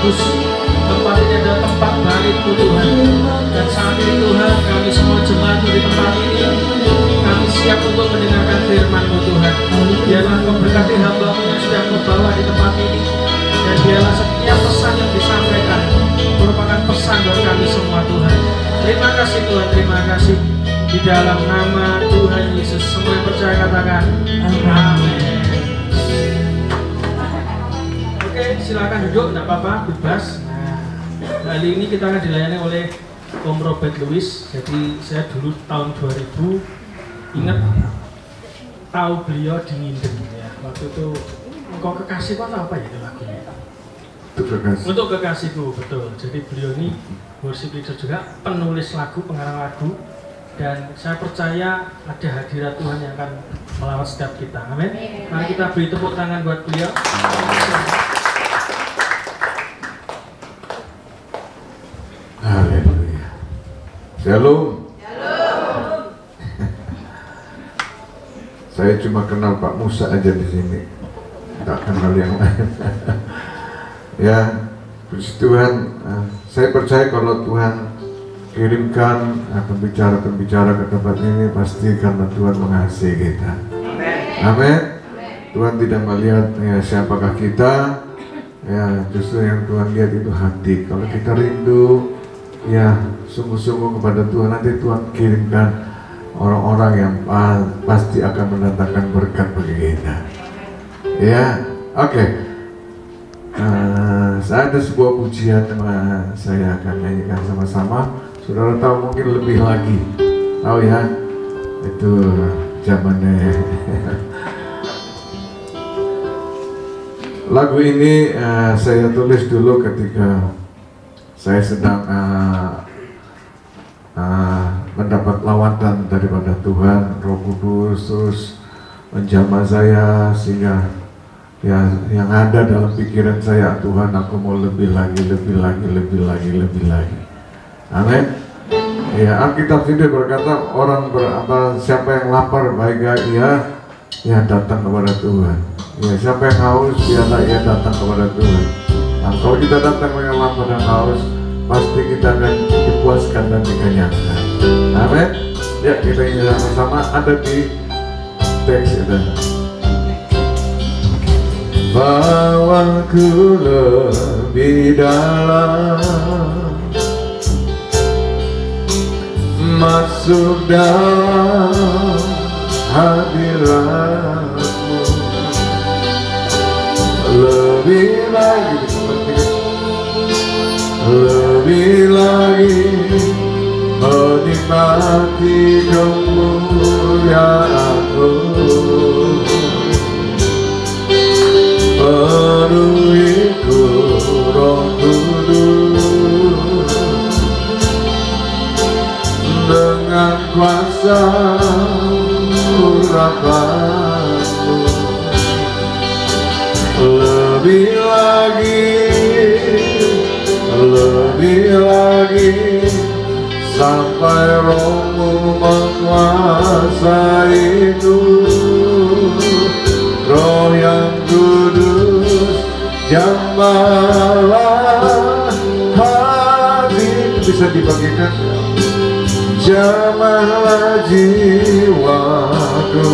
kudus. Tempat ini adalah tempat bait-Mu Tuhan. Dan saat ini Tuhan, kami semua jemaat di tempat ini, kami siap untuk mendengarkan firman-Mu Tuhan. Biarlah Kau berkati hamba-Mu yang sudah Kau bawa di tempat ini. Dan biarlah setiap pesan yang disampaikan merupakan pesan buat kami semua Tuhan. Terima kasih Tuhan, terima kasih. Di dalam nama Tuhan Yesus, semua yang percaya katakan amin. Oke, silakan duduk, tidak apa-apa, bebas. Nah, kali ini kita akan dilayani oleh Om Robert Louis. Jadi saya dulu tahun 2000 ingat tahu beliau di Minden ya. Waktu itu Engkau Kekasihku atau apa ya itu lagunya? Untuk Kekasihku, betul. Jadi beliau ini worship leader juga, penulis lagu, pengarang lagu. Dan saya percaya ada hadirat Tuhan yang akan melawat setiap kita. Amin. Mari kita beri tepuk tangan buat beliau. Haleluya. Shalom. Shalom. Saya cuma kenal Pak Musa aja di sini, tak kenal yang lain. Ya, puji Tuhan. Saya percaya kalau Tuhan kirimkan pembicara-pembicara ke tempat ini pasti karena Tuhan mengasihi kita. Amin. Tuhan tidak melihat ya siapakah kita, ya justru yang Tuhan lihat itu hati. Kalau kita rindu ya sungguh-sungguh kepada Tuhan, nanti Tuhan kirimkan orang-orang yang pasti akan mendatangkan berkat bagi kita. Ya, oke. Saya ada sebuah pujian yang saya akan nyanyikan sama-sama. Saudara tahu mungkin lebih lagi, tahu ya, itu zamannya. Lagu ini saya tulis dulu ketika saya sedang mendapat lawatan daripada Tuhan, Roh Kudus terus menjamah saya sehingga ya yang ada dalam pikiran saya, Tuhan aku mau lebih lagi. Amin. Ya, Alkitab sendiri berkata siapa yang lapar baiknya ia datang kepada Tuhan. Ya, siapa yang haus biarlah ia datang kepada Tuhan. Nah, kalau kita datang dengan lapar dan haus, pasti kita akan dipuaskan dan dikenyangkan. Amin. Ya, kita ini sama-sama ada di teks itu. Bawaku lebih dalam, masuk dalam hadirat-Mu, lebih lagi menikmati kemuliaan-Mu, penuhiku Roh Kudus dengan kuasa urapan-Mu, lebih lagi sampai Roh-Mu menguasaiku. Roh yang kudus jamahlah hati, bisa dibagikan, jamahlah jiwaku,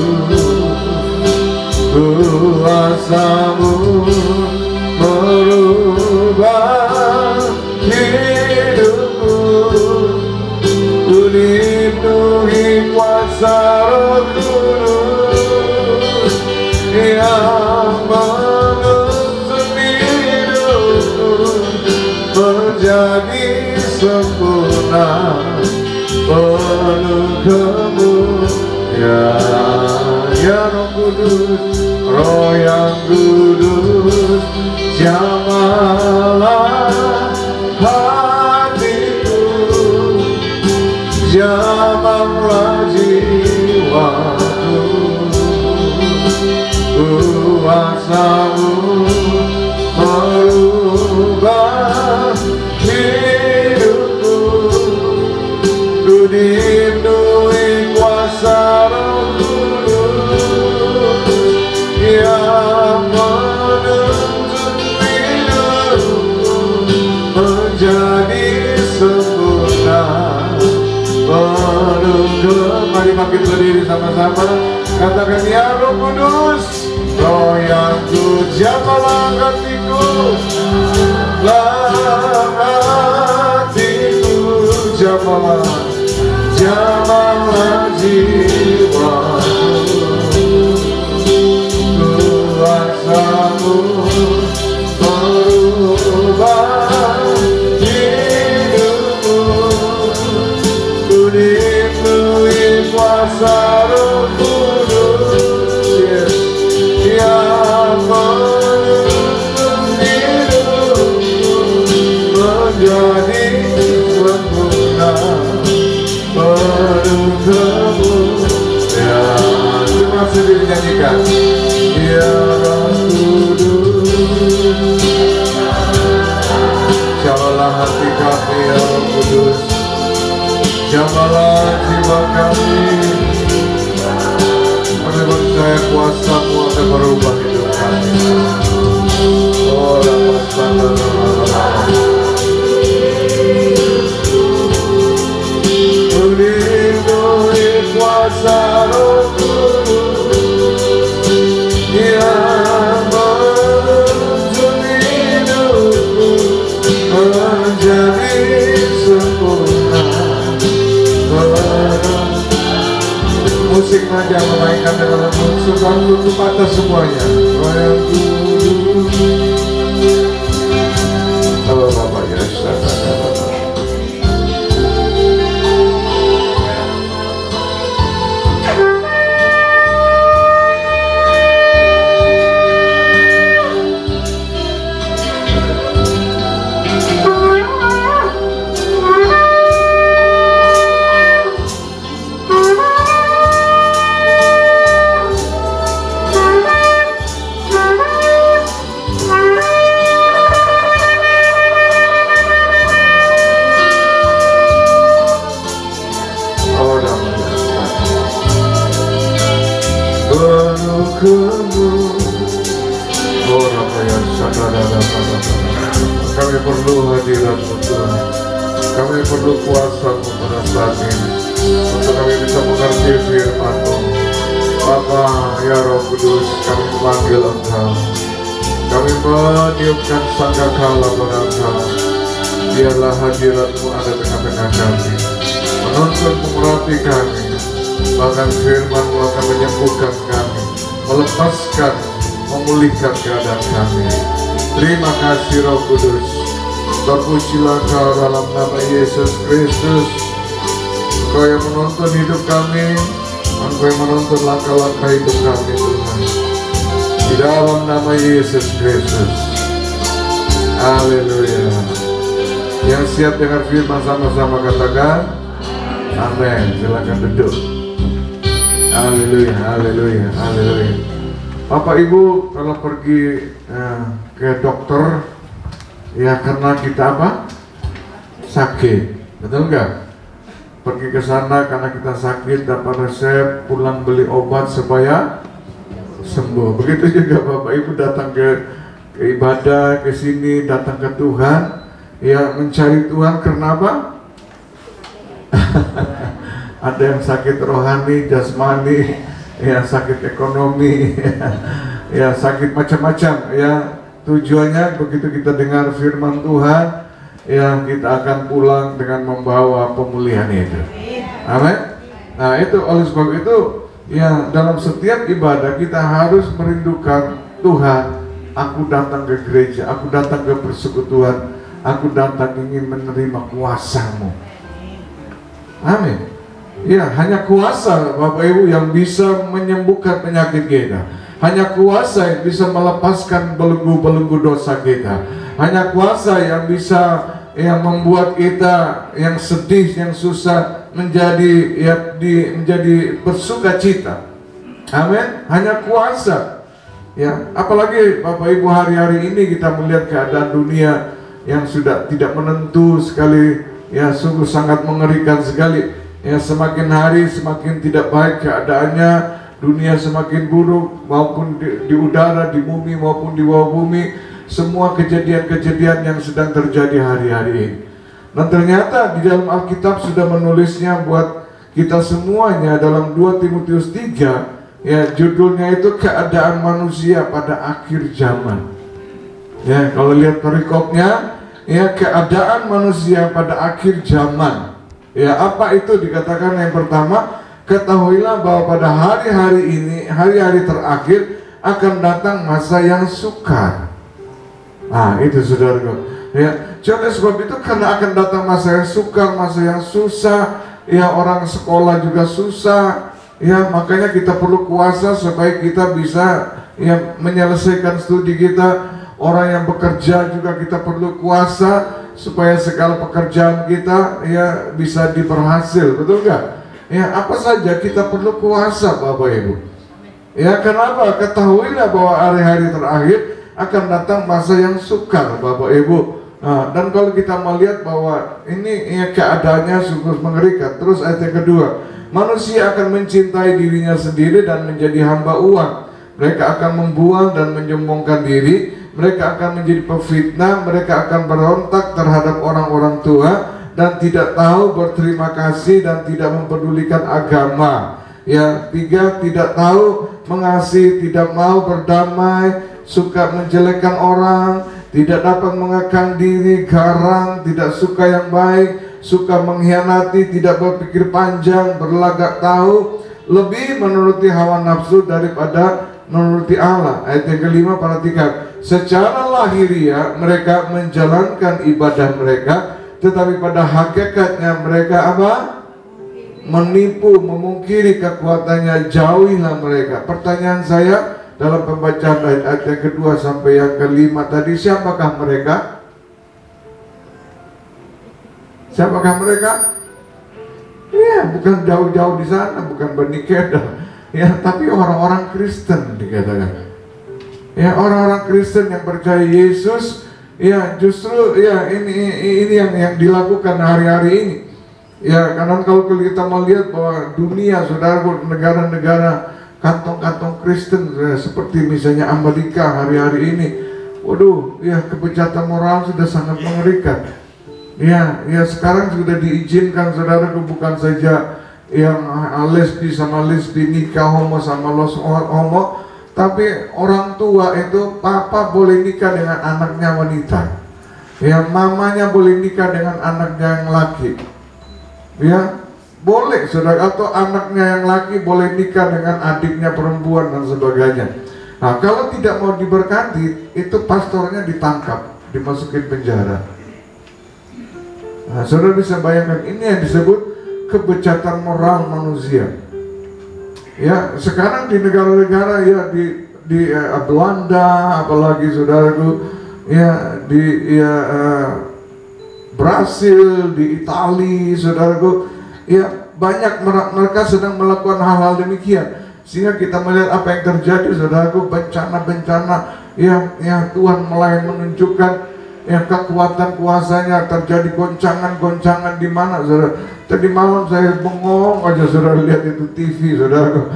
kuasa-Mu merubah hidupku, ku dipenuhi kuasa Roh Kudus yang menuntun hidupku menjadi sempurna, penuh kemuliaan. Ya Roh Kudus, Roh yang kudus, jamahlah hatiku, jamahlah jiwaku, kuasa-Mu merubah hidupku, ku dipenuhi kuasa Roh Kudus yang menuntun hidupku mari makin berdiri sama-sama. Katakan, ya Roh Kudus, Roh yang jamahlah hatiku, hatiku, jamahlah jiwaku, kuasamu merubah hidupku, ku dipenuhi kuasa Roh Kudus yang menuntun hidupku menjadi sempurna penuh kemuliaan. Cuma sendiri nyanyikan, ya Roh Kudus, jamahlah hati kami, ya Roh Kudus, jamahlah jiwa kami. Kami percaya kuasa-Mu akan merubah hidup kami. Oh, melindungi kuasa Roh Kudus yang menuntun hidupku menjadi sempurna. Musik saja memainkan dengan sukan tutup mata semuanya. Oh Bapak ya, kami perlu hadirat-Mu Tuhan. Kami perlu kuasa-Mu pada saat ini untuk kami bisa mengerti firman-Mu. Bapa, ya Roh Kudus, kami panggil Engkau. Kami meniupkan sangkakala pada Engkau. Biarlah hadirat-Mu ada tengah-tengah kami, menuntun mengerti kami. Bahkan firman-Mu akan menyembuhkan kami, melepaskan, memulihkan keadaan kami. Terima kasih Roh Kudus. Terpujilah Kau dalam nama Yesus Kristus. Engkau yang menuntun hidup kami, Engkau yang menuntun langkah-langkah hidup kami Tuhan. Di dalam nama Yesus Kristus. Haleluya. Yang siap dengar firman sama-sama katakan amin. Silakan duduk. Haleluya, haleluya, haleluya. Bapak Ibu kalau pergi ke dokter, ya karena kita apa? Sakit, betul nggak? Pergi ke sana karena kita sakit, dapat resep, pulang beli obat supaya sembuh. Begitu juga Bapak Ibu datang ke ibadah, ke sini, datang ke Tuhan, ya mencari Tuhan karena apa? Ada yang sakit rohani, jasmani, ya sakit ekonomi, ya sakit macam-macam, ya tujuannya begitu kita dengar firman Tuhan, ya kita akan pulang dengan membawa pemulihan itu. Amin. Nah itu oleh sebab itu, ya dalam setiap ibadah kita harus merindukan Tuhan. Aku datang ke gereja, aku datang ke persekutuan, aku datang ingin menerima kuasa-Mu. Amin. Ya, hanya kuasa Bapak Ibu yang bisa menyembuhkan penyakit kita. Hanya kuasa yang bisa melepaskan belenggu-belenggu dosa kita. Hanya kuasa yang bisa membuat kita yang sedih, yang susah menjadi menjadi bersukacita. Amin. Hanya kuasa. Ya, apalagi Bapak Ibu hari-hari ini kita melihat keadaan dunia yang sudah tidak menentu sekali, ya sungguh sangat mengerikan sekali. Ya semakin hari semakin tidak baik keadaannya, dunia semakin buruk, maupun di udara, di bumi maupun di bawah bumi, semua kejadian-kejadian yang sedang terjadi hari-hari ini. Dan ternyata di dalam Alkitab sudah menulisnya buat kita semuanya dalam 2 Timotius 3, ya judulnya itu keadaan manusia pada akhir zaman. Ya, kalau lihat perikopnya, ya keadaan manusia pada akhir zaman. Ya, apa itu dikatakan? Yang pertama, ketahuilah bahwa pada hari-hari ini, hari-hari terakhir akan datang masa yang sukar. Nah, itu saudaraku. Ya, oleh sebab itu karena akan datang masa yang sukar, masa yang susah, ya orang sekolah juga susah, ya makanya kita perlu kuasa supaya kita bisa ya menyelesaikan studi kita. Orang yang bekerja juga kita perlu kuasa supaya segala pekerjaan kita ya bisa diberhasil, betul nggak? Ya apa saja kita perlu kuasa, Bapak Ibu. Ya kenapa? Ketahuilah bahwa hari-hari terakhir akan datang masa yang sukar, Bapak Ibu. Nah, dan kalau kita melihat bahwa ini ya, keadaannya sungguh mengerikan. Terus ayat yang kedua, manusia akan mencintai dirinya sendiri dan menjadi hamba uang. Mereka akan membuang dan menyombongkan diri. Mereka akan menjadi pefitnah. Mereka akan berontak terhadap orang-orang tua dan tidak tahu berterima kasih dan tidak mempedulikan agama. Ya, 3, tidak tahu mengasihi, tidak mau berdamai, suka menjelekkan orang, tidak dapat mengekang diri, garang, tidak suka yang baik, suka mengkhianati, tidak berpikir panjang, berlagak tahu, lebih menuruti hawa nafsu daripada menuruti Allah. Ayat yang kelima, perhatikan, secara lahiriah mereka menjalankan ibadah mereka, tetapi pada hakikatnya mereka apa? Menipu, memungkiri kekuatannya. Jauhilah mereka. Pertanyaan saya dalam pembacaan ayat yang kedua sampai yang kelima tadi, siapakah mereka? Siapakah mereka? Ya, bukan jauh-jauh di sana, bukan Bani Kedah, ya, tapi orang-orang Kristen dikatakan. Ya, orang-orang Kristen yang percaya Yesus, ya, justru ya ini yang dilakukan hari-hari ini. Ya, karena kalau kita melihat bahwa dunia, saudara, negara-negara kantong-kantong Kristen seperti misalnya Amerika hari-hari ini, waduh, ya kebejatan moral sudah sangat mengerikan. Ya, sekarang sudah diizinkan, saudara, bukan saja yang lesbi sama lesbi, nikah homo sama homo, tapi orang tua itu, papa boleh nikah dengan anaknya wanita, ya mamanya boleh nikah dengan anaknya yang laki. Ya, boleh, saudara, atau anaknya yang laki boleh nikah dengan adiknya perempuan dan sebagainya. Nah, kalau tidak mau diberkati, itu pastornya ditangkap, dimasukin penjara. Nah, saudara bisa bayangkan, ini yang disebut kebejatan moral manusia. Ya, sekarang di negara-negara ya di Belanda, apalagi saudaraku, ya di Brasil, di Itali, saudaraku, ya banyak mereka sedang melakukan hal-hal demikian, sehingga kita melihat apa yang terjadi, saudaraku, bencana-bencana yang Tuhan mulai menunjukkan yang kekuatan kuasanya, terjadi goncangan-goncangan di mana, saudara. Tadi malam saya bengong aja, saudara, lihat itu TV, saudaraku,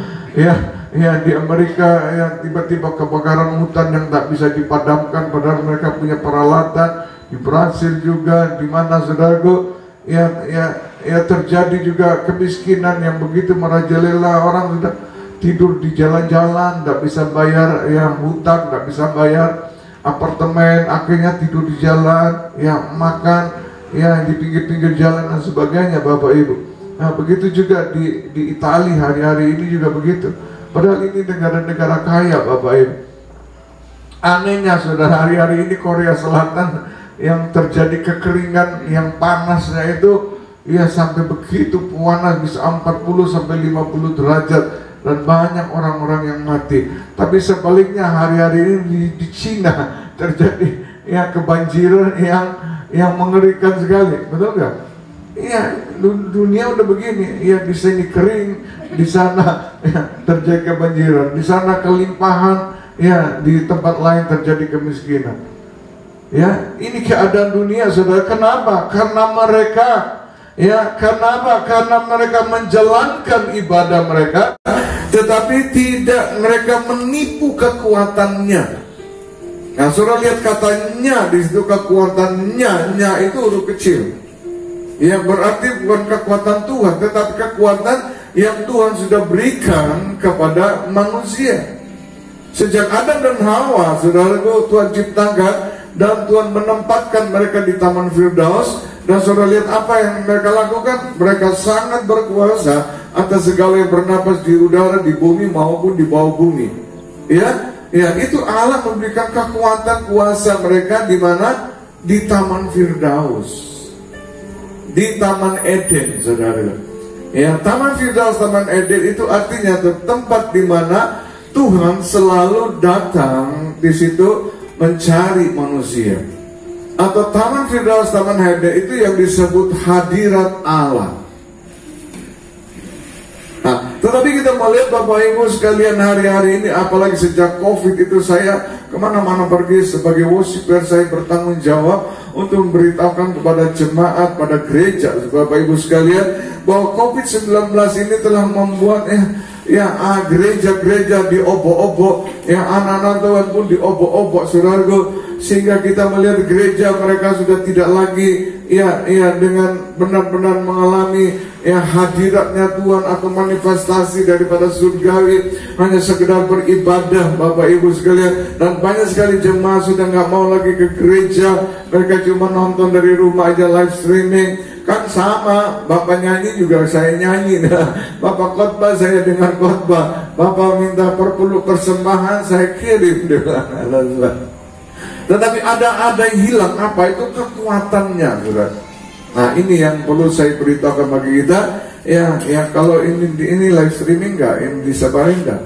ya di Amerika ya tiba-tiba kebakaran hutan yang tak bisa dipadamkan padahal mereka punya peralatan. Di Brasil juga, di mana, saudaraku, ya terjadi juga kemiskinan yang begitu merajalela. Orang sudah tidur di jalan-jalan, tidak bisa bayar ya hutang, tidak bisa bayar apartemen, akhirnya tidur di jalan, ya makan ya di pinggir-pinggir jalan dan sebagainya, Bapak Ibu. Nah, begitu juga di Italia hari-hari ini juga begitu. Padahal ini negara-negara kaya, Bapak Ibu. Anehnya, saudara, hari-hari ini Korea Selatan yang terjadi kekeringan yang panasnya itu ya sampai begitu panas, bisa 40 sampai 50 derajat, dan banyak orang-orang yang mati. Tapi sebaliknya hari-hari ini di Cina terjadi ya kebanjiran yang mengerikan sekali, betul nggak? Iya, dunia udah begini, ya di sini kering, di sana ya, terjadi kebanjiran, di sana kelimpahan, ya di tempat lain terjadi kemiskinan. Ya, ini keadaan dunia, saudara. Kenapa? Karena mereka, ya, kenapa? Karena mereka menjalankan ibadah mereka, tetapi tidak mereka menipu kekuatannya. Nah, saudara lihat katanya di situ, kekuatannya, nya itu huruf kecil. Ya berarti bukan kekuatan Tuhan, tetapi kekuatan yang Tuhan sudah berikan kepada manusia. Sejak Adam dan Hawa, saudaraku, Tuhan ciptakan dan Tuhan menempatkan mereka di Taman Firdaus. Dan saudara lihat apa yang mereka lakukan? Mereka sangat berkuasa atas segala yang bernapas di udara, di bumi maupun di bawah bumi. Ya, itu Allah memberikan kekuatan kuasa mereka di mana? Di Taman Firdaus, di Taman Eden, saudara. Ya, Taman Firdaus, Taman Eden itu artinya tempat di mana Tuhan selalu datang di situ mencari manusia. Atau Taman Firdaus, Taman Eden itu yang disebut hadirat Allah. Nah, tetapi kita melihat Bapak Ibu sekalian hari-hari ini, apalagi sejak COVID itu, saya kemana-mana pergi sebagai worshiper, saya bertanggung jawab untuk memberitahukan kepada jemaat, pada gereja, Bapak Ibu sekalian, bahwa COVID-19 ini telah membuat gereja-gereja diobok-obok, anak-anak Tuhan pun diobok-obok, saudaraku, sehingga kita melihat gereja mereka sudah tidak lagi dengan benar-benar mengalami hadiratnya Tuhan atau manifestasi daripada surgawi, hanya sekedar beribadah, Bapak Ibu sekalian. Dan banyak sekali jemaah sudah nggak mau lagi ke gereja, mereka cuma nonton dari rumah aja, live streaming. Kan sama, Bapak nyanyi juga saya nyanyi, Bapak khotbah saya dengar khotbah, Bapak minta persembahan saya kirim. Tetapi ada yang hilang, apa itu? Kekuatannya, saudara. Nah, ini yang perlu saya beritahukan bagi kita. Kalau ini live streaming enggak, ini disebarin enggak?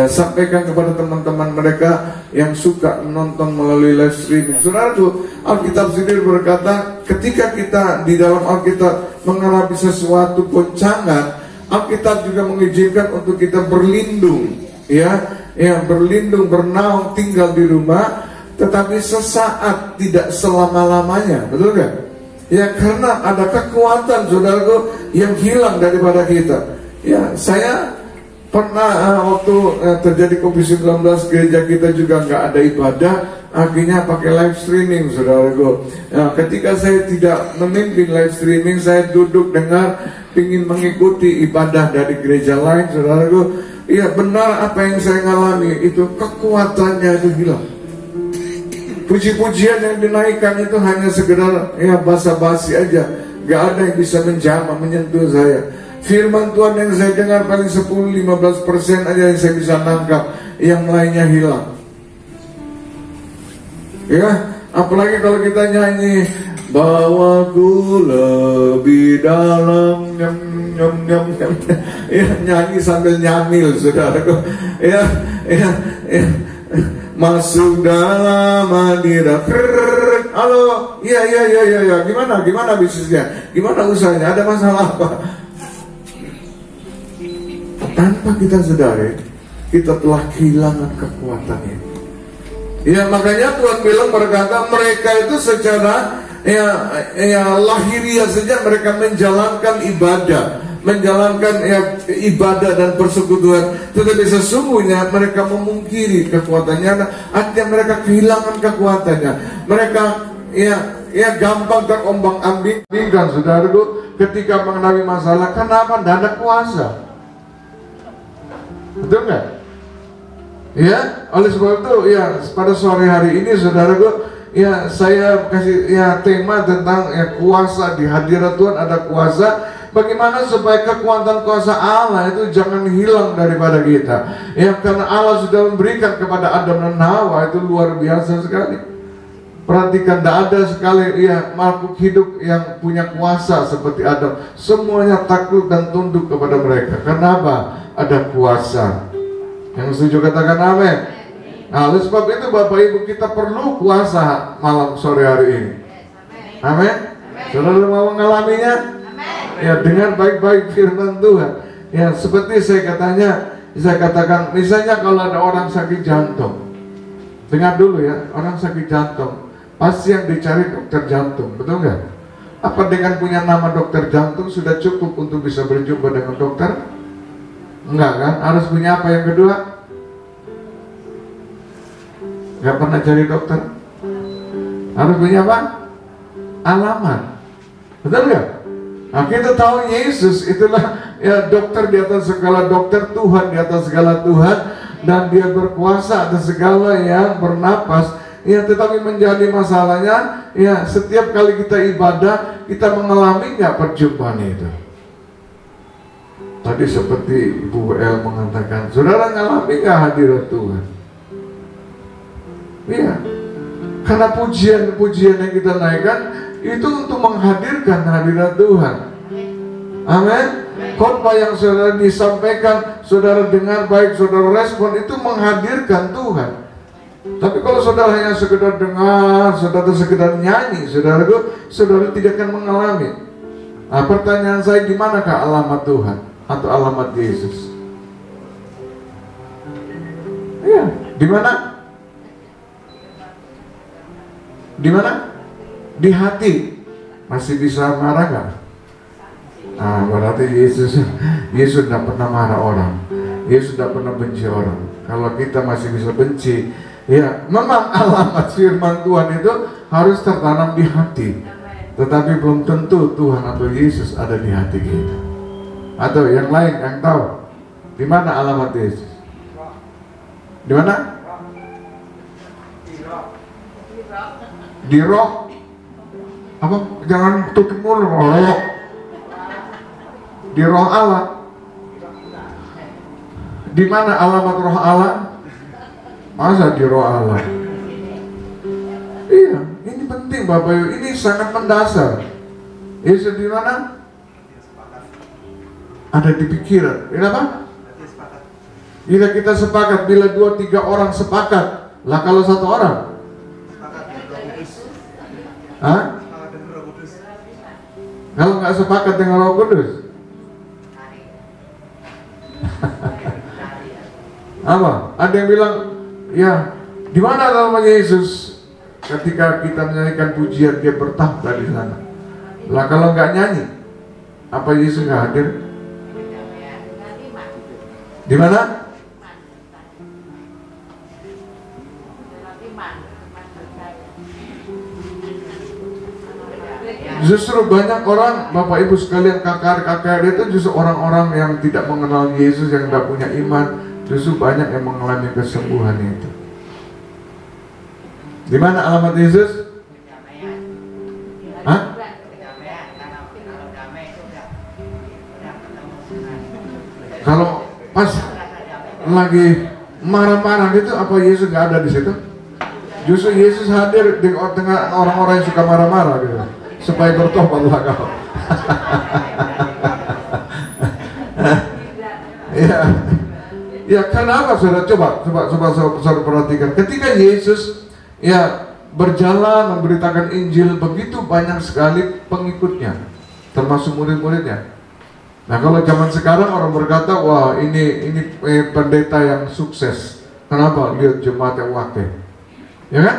Sampaikan kepada teman-teman mereka yang suka menonton melalui live streaming. Saudara tuh, Alkitab sendiri berkata, ketika kita di dalam Alkitab mengalami sesuatu goncangan, Alkitab juga mengizinkan untuk kita berlindung, berlindung, bernaung, tinggal di rumah. Tetapi sesaat, tidak selama-lamanya, betul gak? Karena ada kekuatan, saudaraku, yang hilang daripada kita. Saya pernah waktu terjadi COVID-19, gereja kita juga nggak ada ibadah, akhirnya pakai live streaming, saudaraku. Ketika saya tidak memimpin live streaming, saya duduk dengar, ingin mengikuti ibadah dari gereja lain, saudaraku. Benar apa yang saya alami, itu kekuatannya itu hilang. Puji-pujian yang dinaikkan itu hanya sekedar basa-basi aja, gak ada yang bisa menjamah, menyentuh saya. Firman Tuhan yang saya dengar paling 10-15% aja yang saya bisa nangkap, yang lainnya hilang. Apalagi kalau kita nyanyi, bawaku lebih dalam, nyam nyam nyam nyam, nyanyi sambil nyamil, saudaraku. Masuk dalam hadirat. Halo, iya. Gimana bisnisnya? Gimana usahanya? Ada masalah apa? Tanpa kita sadari, kita telah kehilangan kekuatannya. Makanya Tuhan bilang, berkata mereka itu secara lahiriah saja mereka menjalankan ibadah dan persekutuan, tetapi sesungguhnya mereka memungkiri kekuatannya. Artinya mereka kehilangan kekuatannya. Mereka gampang terombang-ambingkan, saudaraku, ketika mengalami masalah. Kenapa? Tidak ada kuasa. Betul nggak? Oleh sebab itu, pada sore hari ini, saudaraku, saya kasih tema tentang kuasa. Di hadirat Tuhan ada kuasa. Bagaimana supaya kekuatan kuasa Allah itu jangan hilang daripada kita? Karena Allah sudah memberikan kepada Adam dan Hawa, itu luar biasa sekali. Perhatikan, tidak ada sekali makhluk hidup yang punya kuasa seperti Adam. Semuanya takluk dan tunduk kepada mereka. Kenapa? Ada kuasa. Yang setuju katakan amin. Nah, oleh sebab itu Bapak Ibu, kita perlu kuasa malam sore hari ini. Amin. Saudara mau mengalaminya? Dengan baik-baik firman Tuhan. Seperti saya katakan, misalnya kalau ada orang sakit jantung, dengar dulu orang sakit jantung, pasti yang dicari dokter jantung, betul nggak? Apa dengan punya nama dokter jantung sudah cukup untuk bisa berjumpa dengan dokter? Enggak kan? Harus punya apa yang kedua? Nggak pernah cari dokter? Harus punya apa? Alamat. Betul nggak? Nah, kita tahu Yesus itulah ya dokter di atas segala dokter, Tuhan di atas segala Tuhan, dan dia berkuasa atas segala yang bernapas. Ya, tetapi menjadi masalahnya, ya setiap kali kita ibadah, kita mengalami nggak perjumpaan itu? Tadi seperti Ibu El mengatakan, saudara ngalami nggak hadirat Tuhan? Iya, karena pujian-pujian yang kita naikkan itu untuk menghadirkan hadirat Tuhan. Amin. Khotbah yang saudara disampaikan, saudara dengar baik, saudara respon, itu menghadirkan Tuhan. Tapi kalau saudara hanya sekedar dengar, saudara sekedar nyanyi, saudara tidak akan mengalami. Nah, pertanyaan saya, di manakah alamat Tuhan atau alamat Yesus? Iya, di mana? Di mana? Di hati. Masih bisa marah gak? Nah, berarti Yesus tidak pernah marah orang. Yesus tidak pernah benci orang. Kalau kita masih bisa benci, ya memang alamat firman Tuhan itu harus tertanam di hati. Tetapi belum tentu Tuhan atau Yesus ada di hati kita. Atau yang lain yang tahu di mana alamat Yesus? Di mana? Di roh. Apa? Jangan tutup mulut. Roh. Di roh Allah. Di mana alamat roh Allah? Masa di roh Allah? Iya, ini penting Bapak Ibu. Ini sangat mendasar. Yesus di mana? Ada di pikiran. Kenapa? Bila kita sepakat, bila 2-3 orang sepakat, lah kalau 1 orang? Hah? Kalau nggak sepakat dengan Roh Kudus? Apa? Ada yang bilang, ya, di mana nama Yesus? Ketika kita menyanyikan pujian, dia bertahta di sana. Lah kalau nggak nyanyi, apa Yesus nggak hadir? Di mana? Justru banyak orang, Bapak Ibu sekalian, kakak-kakak itu justru orang-orang yang tidak mengenal Yesus, yang tidak punya iman. Justru banyak yang mengalami kesembuhan itu. Di mana alamat Yesus? Hah? Kalau pas lagi marah-marah gitu, apa Yesus nggak ada di situ? Justru Yesus hadir di tengah orang-orang yang suka marah-marah gitu, supaya bertobatlah kau. Ya, ya kenapa saudara? Coba perhatikan. Ketika Yesus ya berjalan memberitakan Injil, begitu banyak sekali pengikutnya, termasuk murid-muridnya. Nah, kalau zaman sekarang orang berkata, wah ini pendeta yang sukses. Kenapa? Lihat jemaat yang wakil, ya kan?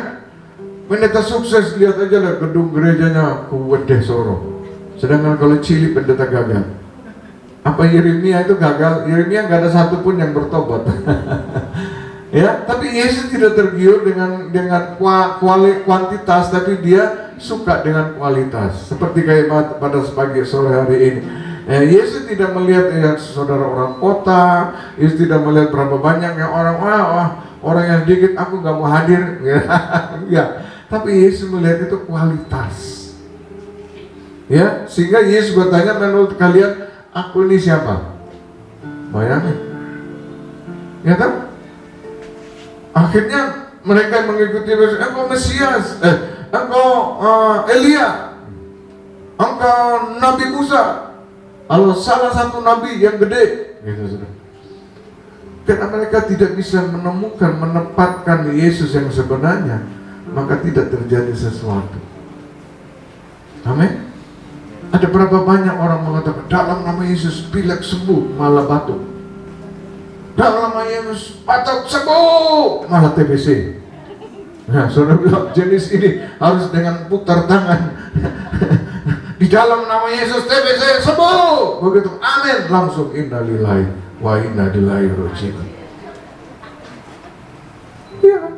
Pendeta sukses, lihat aja lah gedung gerejanya kuwedeh soro. Sedangkan kalau Cili pendeta gagal. Apa Yeremia itu gagal? Yeremia nggak ada satupun yang bertobat. Ya, tapi Yesus tidak tergiur dengan kuantitas, tapi dia suka dengan kualitas. Seperti kayak pada pagi sore hari ini. Yesus tidak melihat saudara orang kota, Yesus tidak melihat berapa banyak yang orang orang yang sedikit, aku nggak mau hadir. Ya, tapi Yesus melihat itu kualitas. Ya, sehingga Yesus bertanya, menurut kalian aku ini siapa? Bayangin, ya kan? Akhirnya mereka mengikuti Yesus. Engkau Mesias, engkau Elia, engkau Nabi Musa. Kalau salah satu nabi yang gede, gitu sudah. Karena mereka tidak bisa menemukan, menempatkan Yesus yang sebenarnya, maka tidak terjadi sesuatu. Amin. Ada berapa banyak orang mengatakan dalam nama Yesus pilek sembuh, malah batuk. Dalam nama Yesus batuk sembuh, malah TBC. Nah, saudara bilang jenis ini harus dengan putar tangan. Di dalam nama Yesus TBC sembuh. Begitu, amin, langsung innalillahi wa inna ilaihi raji'un. Iya kan?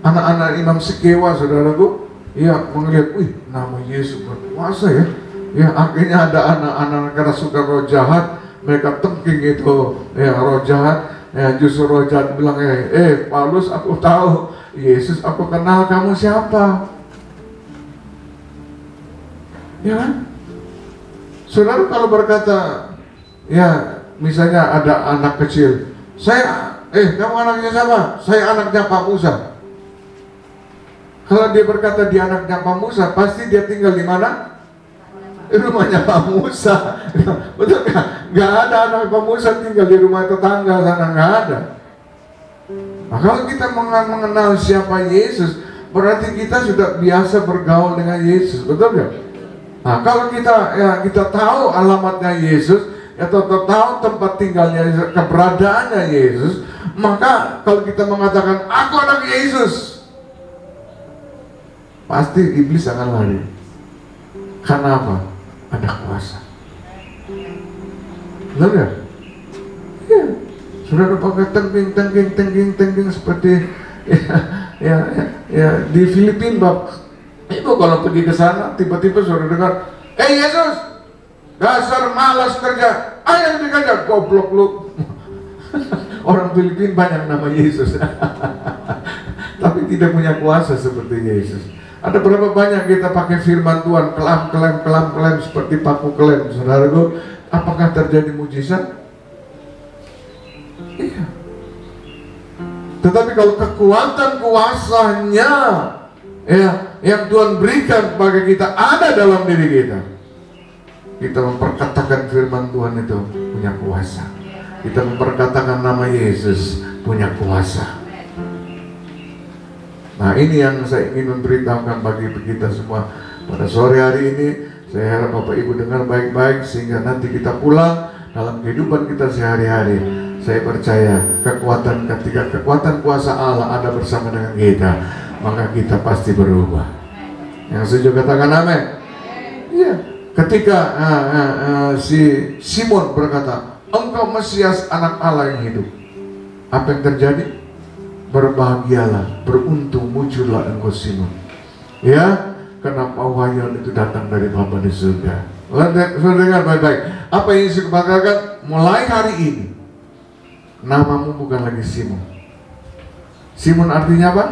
Anak-anak Imam Sekewa, saudaraku, iya melihat, wih, nama Yesus berkuasa ya. Ya akhirnya ada anak-anak karena suka roh jahat, mereka tengking itu ya roh jahat. Ya justru roh jahat bilang, Paulus, aku tahu Yesus, aku kenal kamu siapa. Ya kan? Saudara kalau berkata, ya misalnya ada anak kecil, kamu anaknya siapa? Saya anaknya Pak Musa. Kalau dia berkata dia anaknya Pak Musa, pasti dia tinggal di mana? Di rumahnya Pak Musa. Betul nggak? Nggak ada anak Pak Musa tinggal di rumah tetangga sana, nggak ada. Nah, kalau kita mengenal siapa Yesus, berarti kita sudah biasa bergaul dengan Yesus, betul nggak? Nah, kalau kita tahu alamatnya Yesus, atau tahu tempat tinggalnya Yesus, keberadaannya Yesus, maka kalau kita mengatakan aku anak Yesus, pasti iblis akan lari. Karena apa? Ada kuasa. Benar ya? Ya. Sudah pakai tengking seperti di Filipina. Ibu kalau pergi ke sana, tiba-tiba sudah dengar, Yesus, dasar malas kerja, ayo dikerja, goblok lu. Orang Filipina banyak nama Yesus, tapi tidak punya kuasa seperti Yesus. Ada berapa banyak kita pakai firman Tuhan, kelam seperti paku kelem, saudaraku, apakah terjadi mujizat? Iya. Tetapi kalau kekuatan kuasanya, yang Tuhan berikan kepada kita ada dalam diri kita, kita memperkatakan firman Tuhan itu punya kuasa. Kita memperkatakan nama Yesus punya kuasa. Nah, ini yang saya ingin memberitahukan bagi kita semua pada sore hari ini. Saya harap Bapak Ibu dengar baik-baik sehingga nanti kita pulang dalam kehidupan kita sehari-hari. Saya percaya ketika kekuatan kuasa Allah ada bersama dengan kita, maka kita pasti berubah. Yang setuju katakan amin. Iya. Ketika si Simon berkata, engkau Mesias anak Allah yang hidup, apa yang terjadi? Berbahagialah, beruntung muncullah engkau Simon. Ya, karena wahyu itu datang dari Bapa di surga. Sudah dengar baik-baik. Apa yang Yesus katakan? Mulai hari ini namamu bukan lagi Simon. Simon artinya apa?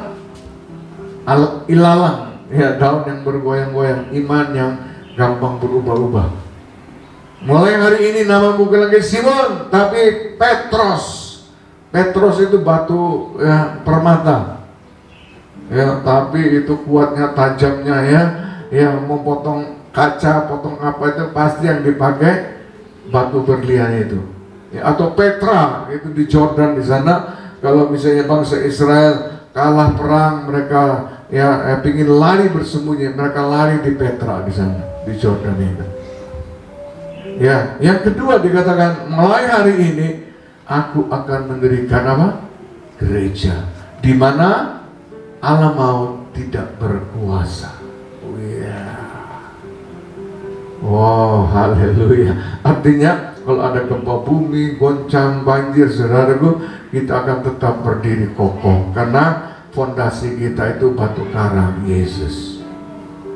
Ilalang, ya, daun yang bergoyang-goyang, iman yang gampang berubah-ubah. Mulai hari ini namamu bukan lagi Simon, tapi Petrus. Petrus itu batu permata, ya, tapi itu kuatnya, tajamnya, ya mau potong kaca, potong apa itu pasti yang dipakai batu berlian itu, ya, atau Petra itu di Jordan di sana. Kalau misalnya bangsa Israel kalah perang, mereka pingin lari bersembunyi, mereka lari di Petra di sana di Jordan itu. Ya, yang kedua dikatakan mulai hari ini aku akan mendirikan apa? Gereja di mana Allah maut tidak berkuasa. Wow, haleluya. Artinya kalau ada gempa bumi, goncang, banjir, saudaraku, kita akan tetap berdiri kokoh karena fondasi kita itu batu karang Yesus.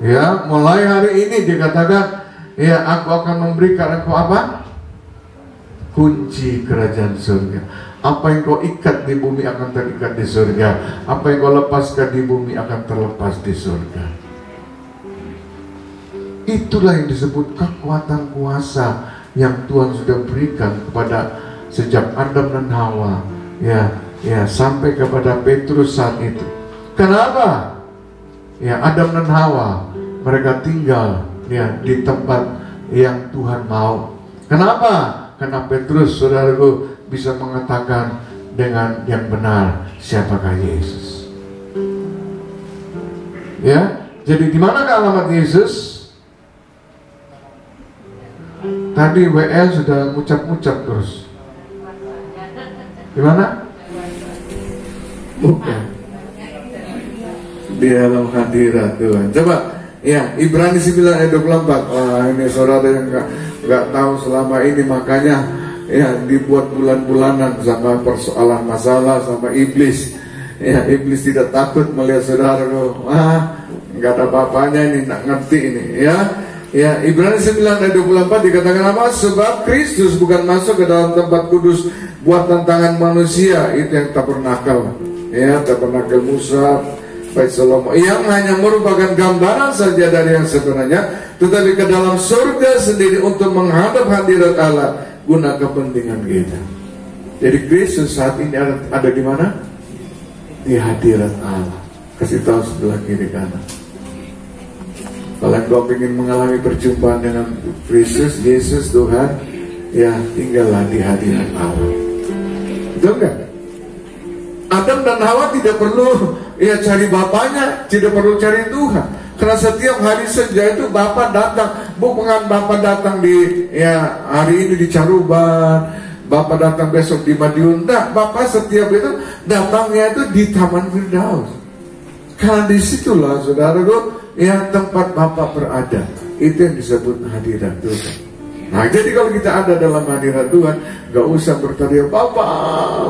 Ya, mulai hari ini dikatakan, ya, aku akan memberikan engkau apa? Kunci kerajaan surga. Apa yang kau ikat di bumi akan terikat di surga. Apa yang kau lepaskan di bumi akan terlepas di surga. Itulah yang disebut kekuatan kuasa yang Tuhan sudah berikan kepada sejak Adam dan Hawa, ya sampai kepada Petrus saat itu. Kenapa? Ya, Adam dan Hawa mereka tinggal di tempat yang Tuhan mau. Kenapa? Karena Petrus, saudaraku, bisa mengatakan dengan yang benar siapakah Yesus. Ya, jadi di manakah alamat Yesus? Tadi WL sudah ngucap-ngucap terus. Di mana? Bukan. Di dalam hadirat Tuhan. Coba, ya, Ibrani 9 ayat 24. Wah, ini saudara yang nggak tahu selama ini, makanya ya dibuat bulan-bulanan sama persoalan masalah sama iblis. Ya, iblis tidak takut melihat saudara. Nggak ada apa-apanya ini, nak ngerti ini, ya. Ya, Ibrani 9 ayat 24 dikatakan apa? Sebab Kristus bukan masuk ke dalam tempat kudus buatan tangan manusia, itu yang tabernakal. Ya, tabernakal Musa, Bait Salomo, yang hanya merupakan gambaran saja dari yang sebenarnya, tetapi ke dalam surga sendiri untuk menghadap hadirat Allah guna kepentingan kita. Jadi Kristus saat ini ada di mana? Di hadirat Allah. Kasih tahu sebelah kiri kanan. Kalau engkau ingin mengalami perjumpaan dengan Kristus, Yesus Tuhan, ya tinggallah di hadirat Allah. Betul kan? Adam dan Hawa tidak perlu ya cari bapaknya, tidak perlu cari Tuhan. Karena setiap hari senja itu Bapa datang. Bukan Bapa datang di ya hari ini di Caruban, Bapa datang besok di Madiun. Nah, Bapa setiap itu datangnya itu di Taman Firdaus. Karena disitulah saudaraku yang tempat Bapa berada. Itu yang disebut hadirat Tuhan. Nah, jadi kalau kita ada dalam hadirat Tuhan, gak usah berteriak, Bapa,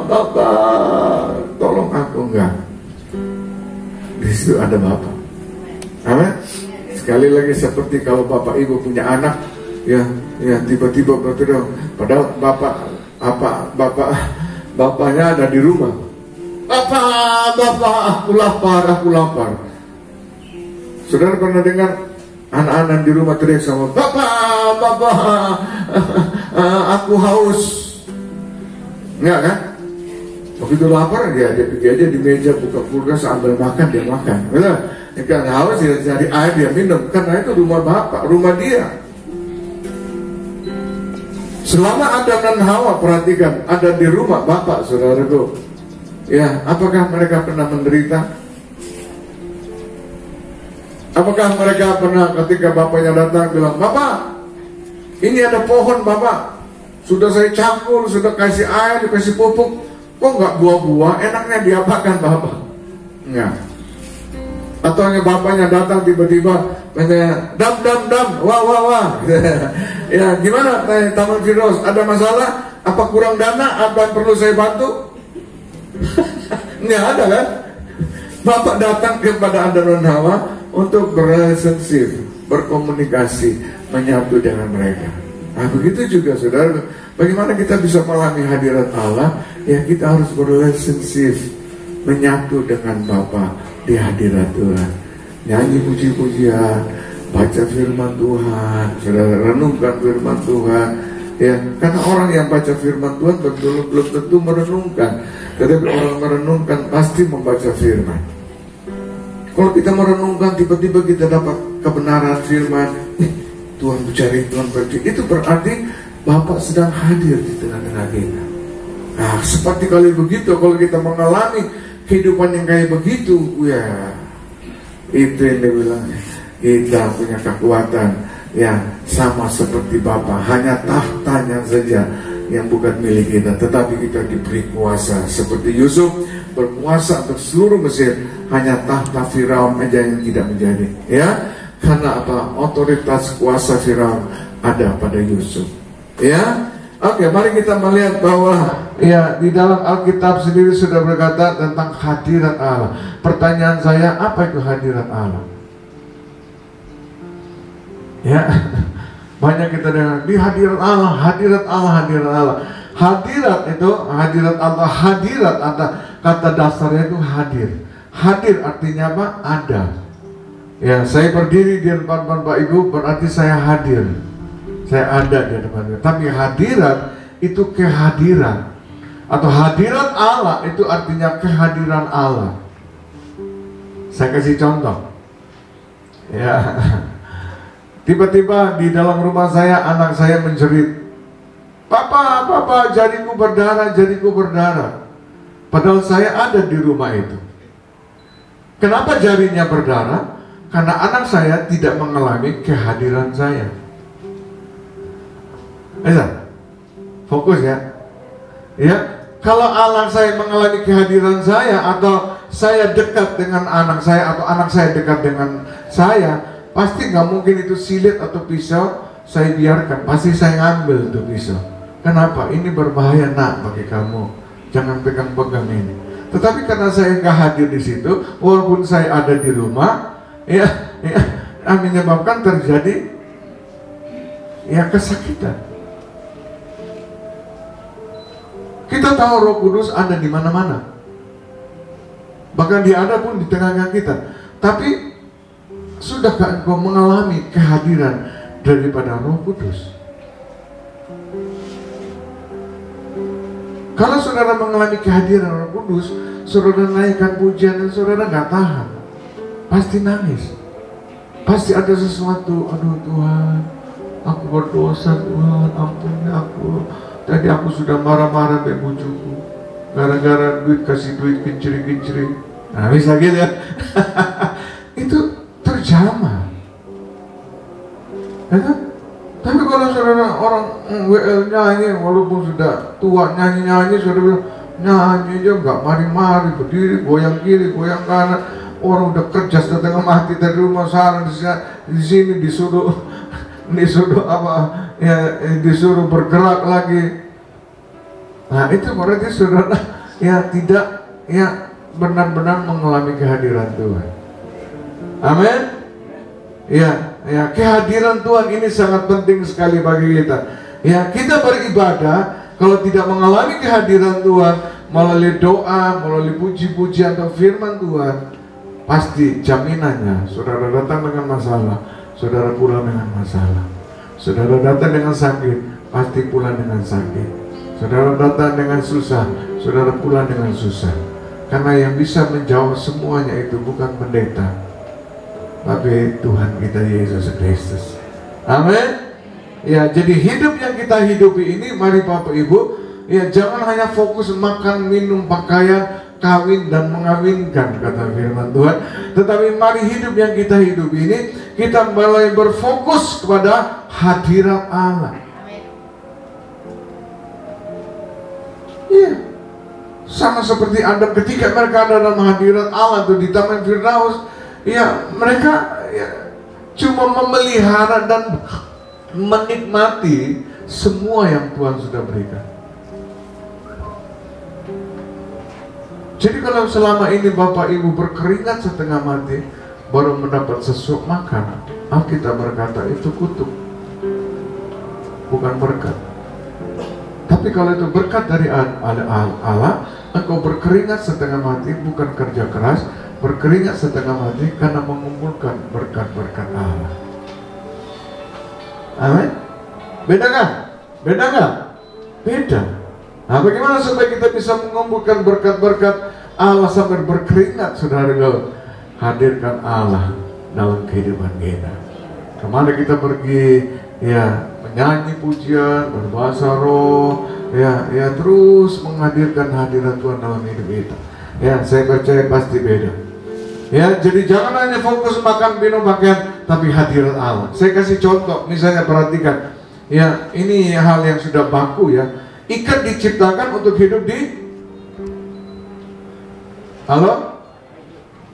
Bapa, tolong aku, enggak. Di situ ada Bapa. Amin. Sekali lagi seperti kalau Bapak Ibu punya anak, ya tiba-tiba berteriak, padahal bapaknya ada di rumah. Bapak, aku lapar. Saudara pernah dengar anak-anak di rumah teriak sama Bapak, aku haus. Enggak kan? Begitu lapar dia pergi aja di meja buka kulkas sambil makan, dia makan. Betul? Kan haus dia cari air, dia minum. Karena itu rumah Bapak, rumah dia. Selama Adam dan Hawa, perhatikan, ada di rumah Bapak, saudaraku. Ya, apakah mereka pernah menderita? Apakah mereka pernah ketika bapaknya datang bilang, Bapak, ini ada pohon Bapak, sudah saya cangkul, sudah kasih air, dikasih pupuk, kok nggak buah-buah, enaknya diapakan Bapak? Enggak. Atau hanya bapaknya datang tiba-tiba, dam, wah. Ya, gimana Taman Firdaus? Ada masalah? Apa kurang dana? Apa yang perlu saya bantu? Nggak ada kan? Bapak datang kepada Adam dan Hawa untuk berrelationship, berkomunikasi, menyatu dengan mereka. Nah, begitu juga saudara, bagaimana kita bisa mengalami hadirat Allah? Ya, kita harus berrelationship, menyatu dengan Bapa di hadirat Tuhan. Nyanyi puji-pujian, baca firman Tuhan, saudara renungkan firman Tuhan. Ya, karena orang yang baca firman Tuhan belum tentu merenungkan, tetapi orang merenungkan pasti membaca firman. Kalau kita merenungkan tiba-tiba kita dapat kebenaran firman, Tuhan bicara, Tuhan berkata, itu berarti Bapak sedang hadir di tengah-tengah kita. Nah, seperti kali begitu, kalau kita mengalami kehidupan yang kayak begitu, ya itu yang dia bilang, kita punya kekuatan yang sama seperti Bapa, hanya tahtanya saja yang bukan milik kita, tetapi kita diberi kuasa seperti Yusuf berkuasa untuk seluruh Mesir, hanya tahta Firaun aja yang tidak menjadi. Ya, karena apa? Otoritas kuasa Firaun ada pada Yusuf. Ya, oke, mari kita melihat bahwa ya di dalam Alkitab sendiri sudah berkata tentang hadirat Allah. Pertanyaan saya, apa itu hadirat Allah? Ya, banyak kita dengar di hadirat Allah, hadirat Allah, hadirat Allah. Hadirat itu, hadirat Allah, hadirat kata dasarnya itu hadir. Hadir artinya apa? Ada. Ya, saya berdiri di depan Bapak Ibu berarti saya hadir. Saya ada di depannya. Tapi hadirat itu kehadiran. Atau hadirat Allah itu artinya kehadiran Allah. Saya kasih contoh. Ya. Tiba-tiba di dalam rumah saya anak saya menjerit, Papa, jariku berdarah. Padahal saya ada di rumah itu. Kenapa jarinya berdarah? Karena anak saya tidak mengalami kehadiran saya. Fokus ya. Ya, kalau anak saya mengalami kehadiran saya, atau saya dekat dengan anak saya, atau anak saya dekat dengan saya, pasti nggak mungkin itu silet atau pisau saya biarkan, pasti saya ngambil itu pisau. Kenapa? Ini berbahaya nak bagi kamu, jangan pegang-pegang ini. Tetapi karena saya nggak hadir di situ, walaupun saya ada di rumah, ya menyebabkan terjadi ya kesakitan. Kita tahu Roh Kudus ada di mana-mana. Bahkan dia ada pun di tengah-tengah kita. Tapi sudahkah engkau mengalami kehadiran daripada Roh Kudus? Kalau saudara mengalami kehadiran Roh Kudus, saudara naikkan pujian dan saudara nggak tahan, pasti nangis, pasti ada sesuatu. Aduh Tuhan, aku berdosa Tuhan, ampuni aku. Tadi aku sudah marah-marah dengan bujuku, gara-gara kasih duit kinciri-kinciri. Nah bisa gitu ya. Itu terjamah, ya kan? Tapi kalau saudara orang WL nyanyi, walaupun sudah tua nyanyi-nyanyi, saudara bilang nyanyi aja nggak mari-mari, berdiri goyang kiri goyang kanan. Orang udah kerja setengah mati dari rumah sana di sini disuruh apa ya, disuruh bergerak lagi. Nah itu berarti saudara ya tidak ya benar-benar mengalami kehadiran Tuhan. Amin. Ya, kehadiran Tuhan ini sangat penting sekali bagi kita. Ya, kita beribadah kalau tidak mengalami kehadiran Tuhan melalui doa, melalui puji-pujian atau firman Tuhan, pasti jaminannya saudara datang dengan masalah, saudara pulang dengan masalah. Saudara datang dengan sakit, pasti pulang dengan sakit. Saudara datang dengan susah, saudara pulang dengan susah. Karena yang bisa menjawab semuanya itu bukan pendeta, tapi Tuhan kita Yesus Kristus. Amin. Ya, jadi hidup yang kita hidupi ini, mari Bapak Ibu, ya jangan hanya fokus makan, minum, pakaian, kawin dan mengawinkan kata firman Tuhan, tetapi mari hidup yang kita hidupi ini kita mulai berfokus kepada hadirat Allah. Iya. Sama seperti Adam ketika mereka ada dalam hadirat Allah tuh di Taman Firdaus. Ya, mereka ya, cuma memelihara dan menikmati semua yang Tuhan sudah berikan. Jadi kalau selama ini Bapak Ibu berkeringat setengah mati baru mendapat sesuap makan, Alkitab berkata itu kutuk, bukan berkat. Tapi kalau itu berkat dari Allah, engkau berkeringat setengah mati bukan kerja keras, berkeringat setengah mati karena mengumpulkan berkat-berkat Allah. Amin. Beda kan? Beda nggak? Beda. Nah, bagaimana supaya kita bisa mengumpulkan berkat-berkat Allah sampai berkeringat, saudara? Hadirkan Allah dalam kehidupan kita. Kemana kita pergi, ya menyanyi pujian, berbahasa roh, ya terus menghadirkan hadirat Tuhan dalam hidup kita. Ya, saya percaya pasti beda. Ya, jadi jangan hanya fokus makan, minum, pakaian, tapi hadirat Allah. Saya kasih contoh, misalnya perhatikan. Ya, ini hal yang sudah baku ya. Ikan diciptakan untuk hidup di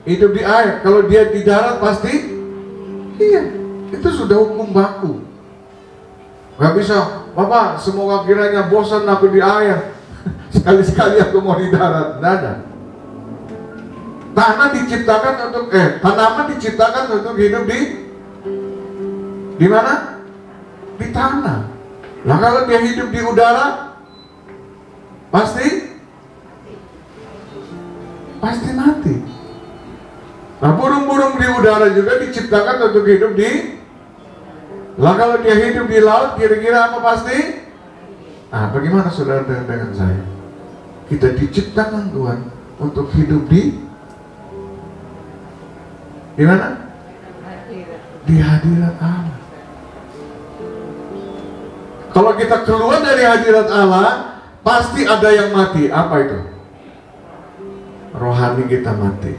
hidup di air. Kalau dia di darat pasti iya, itu sudah hukum baku. Gak bisa, Bapak semoga kiranya bosan aku di air, sekali-sekali aku mau di darat. Tidak ada. Tanaman diciptakan untuk hidup di mana? Di tanah. Nah kalau dia hidup di udara, pasti mati. Nah burung-burung di udara juga diciptakan untuk hidup di. Lah kalau dia hidup di laut, kira-kira apa pasti? Nah bagaimana saudara dengan saya? Kita diciptakan Tuhan untuk hidup di mana? Di hadirat Allah. Kalau kita keluar dari hadirat Allah, pasti ada yang mati. Apa itu? Rohani kita mati.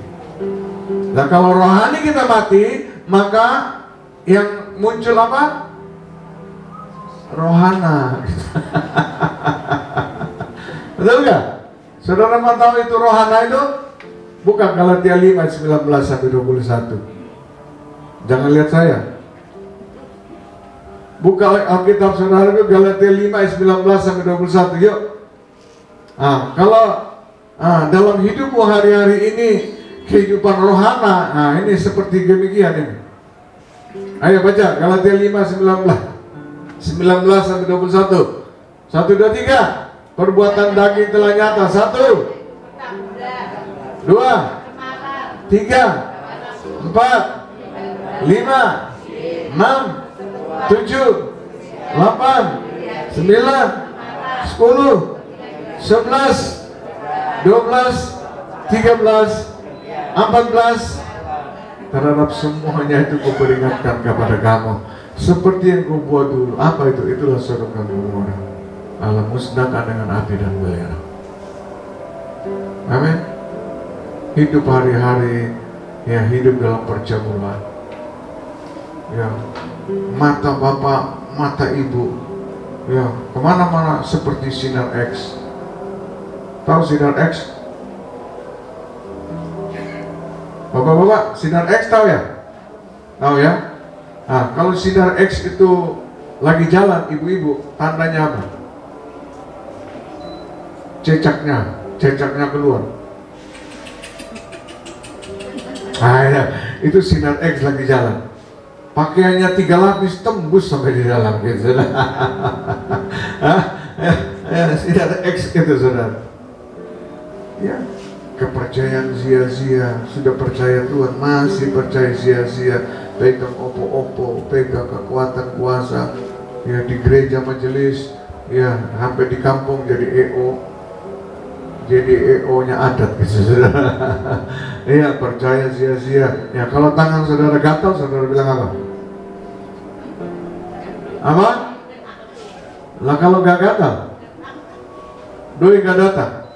Nah kalau rohani kita mati, maka yang muncul apa? Rohana. Betul gak? Saudara mau tahu itu rohana itu? Bukan Galatia 5:19-21. Jangan lihat saya. Buka Alkitab saudara itu Galatia 5:19-21. Yuk. Kalau dalam hidupmu hari-hari ini kehidupan rohana, ini seperti demikian ini. Ayo baca Galatia 5:19. 19 sampai 21. 1, 2, 3. Perbuatan daging telah nyata. 1, 2, 3, 4, 5, 6, 7, 8, 9, 10, 11, 12, 13, 14. Terhadap semuanya itu ku peringatkan kepada kamu, seperti yang ku buat dulu. Apa itu? Itulah Sodom dan Gomora. Allah musnahkan dengan api dan belerang. Amin. Hidup hari-hari, ya hidup dalam perjamuan. Ya, mata bapak, mata ibu, ya kemana-mana seperti sinar X. Tahu sinar X? Bapak-bapak, sinar X tahu ya? Tahu ya? Nah, kalau sinar X itu lagi jalan, ibu-ibu, tandanya apa? Cecaknya keluar. Nah, ya, itu sinar X lagi jalan. Pakaiannya 3 lapis tembus sampai di dalam gitu. Sinar X itu, saudara. Ya. Kepercayaan sia-sia, sudah percaya Tuhan masih percaya sia-sia, pegang opo-opo, pegang kekuatan kuasa, ya di gereja majelis, ya sampai di kampung jadi EO-nya adat gitu, saudara. Iya, percaya sia-sia. Ya kalau tangan saudara gatal, saudara bilang apa? Apa? Lah kalau gak gatal, doi gak datang,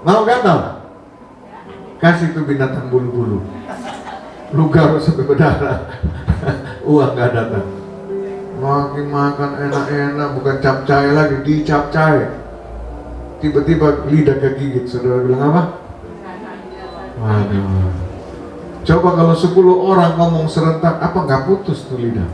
mau gatal? Kasih tuh binatang bulu-bulu, lu garuk sampai berdarah. Uang gak datang. Makan enak-enak, bukan capcay lagi, dicapcay. Tiba-tiba lidah kegigit, saudara bilang apa? Waduh. Coba kalau 10 orang ngomong serentak, apa nggak putus tuh lidah?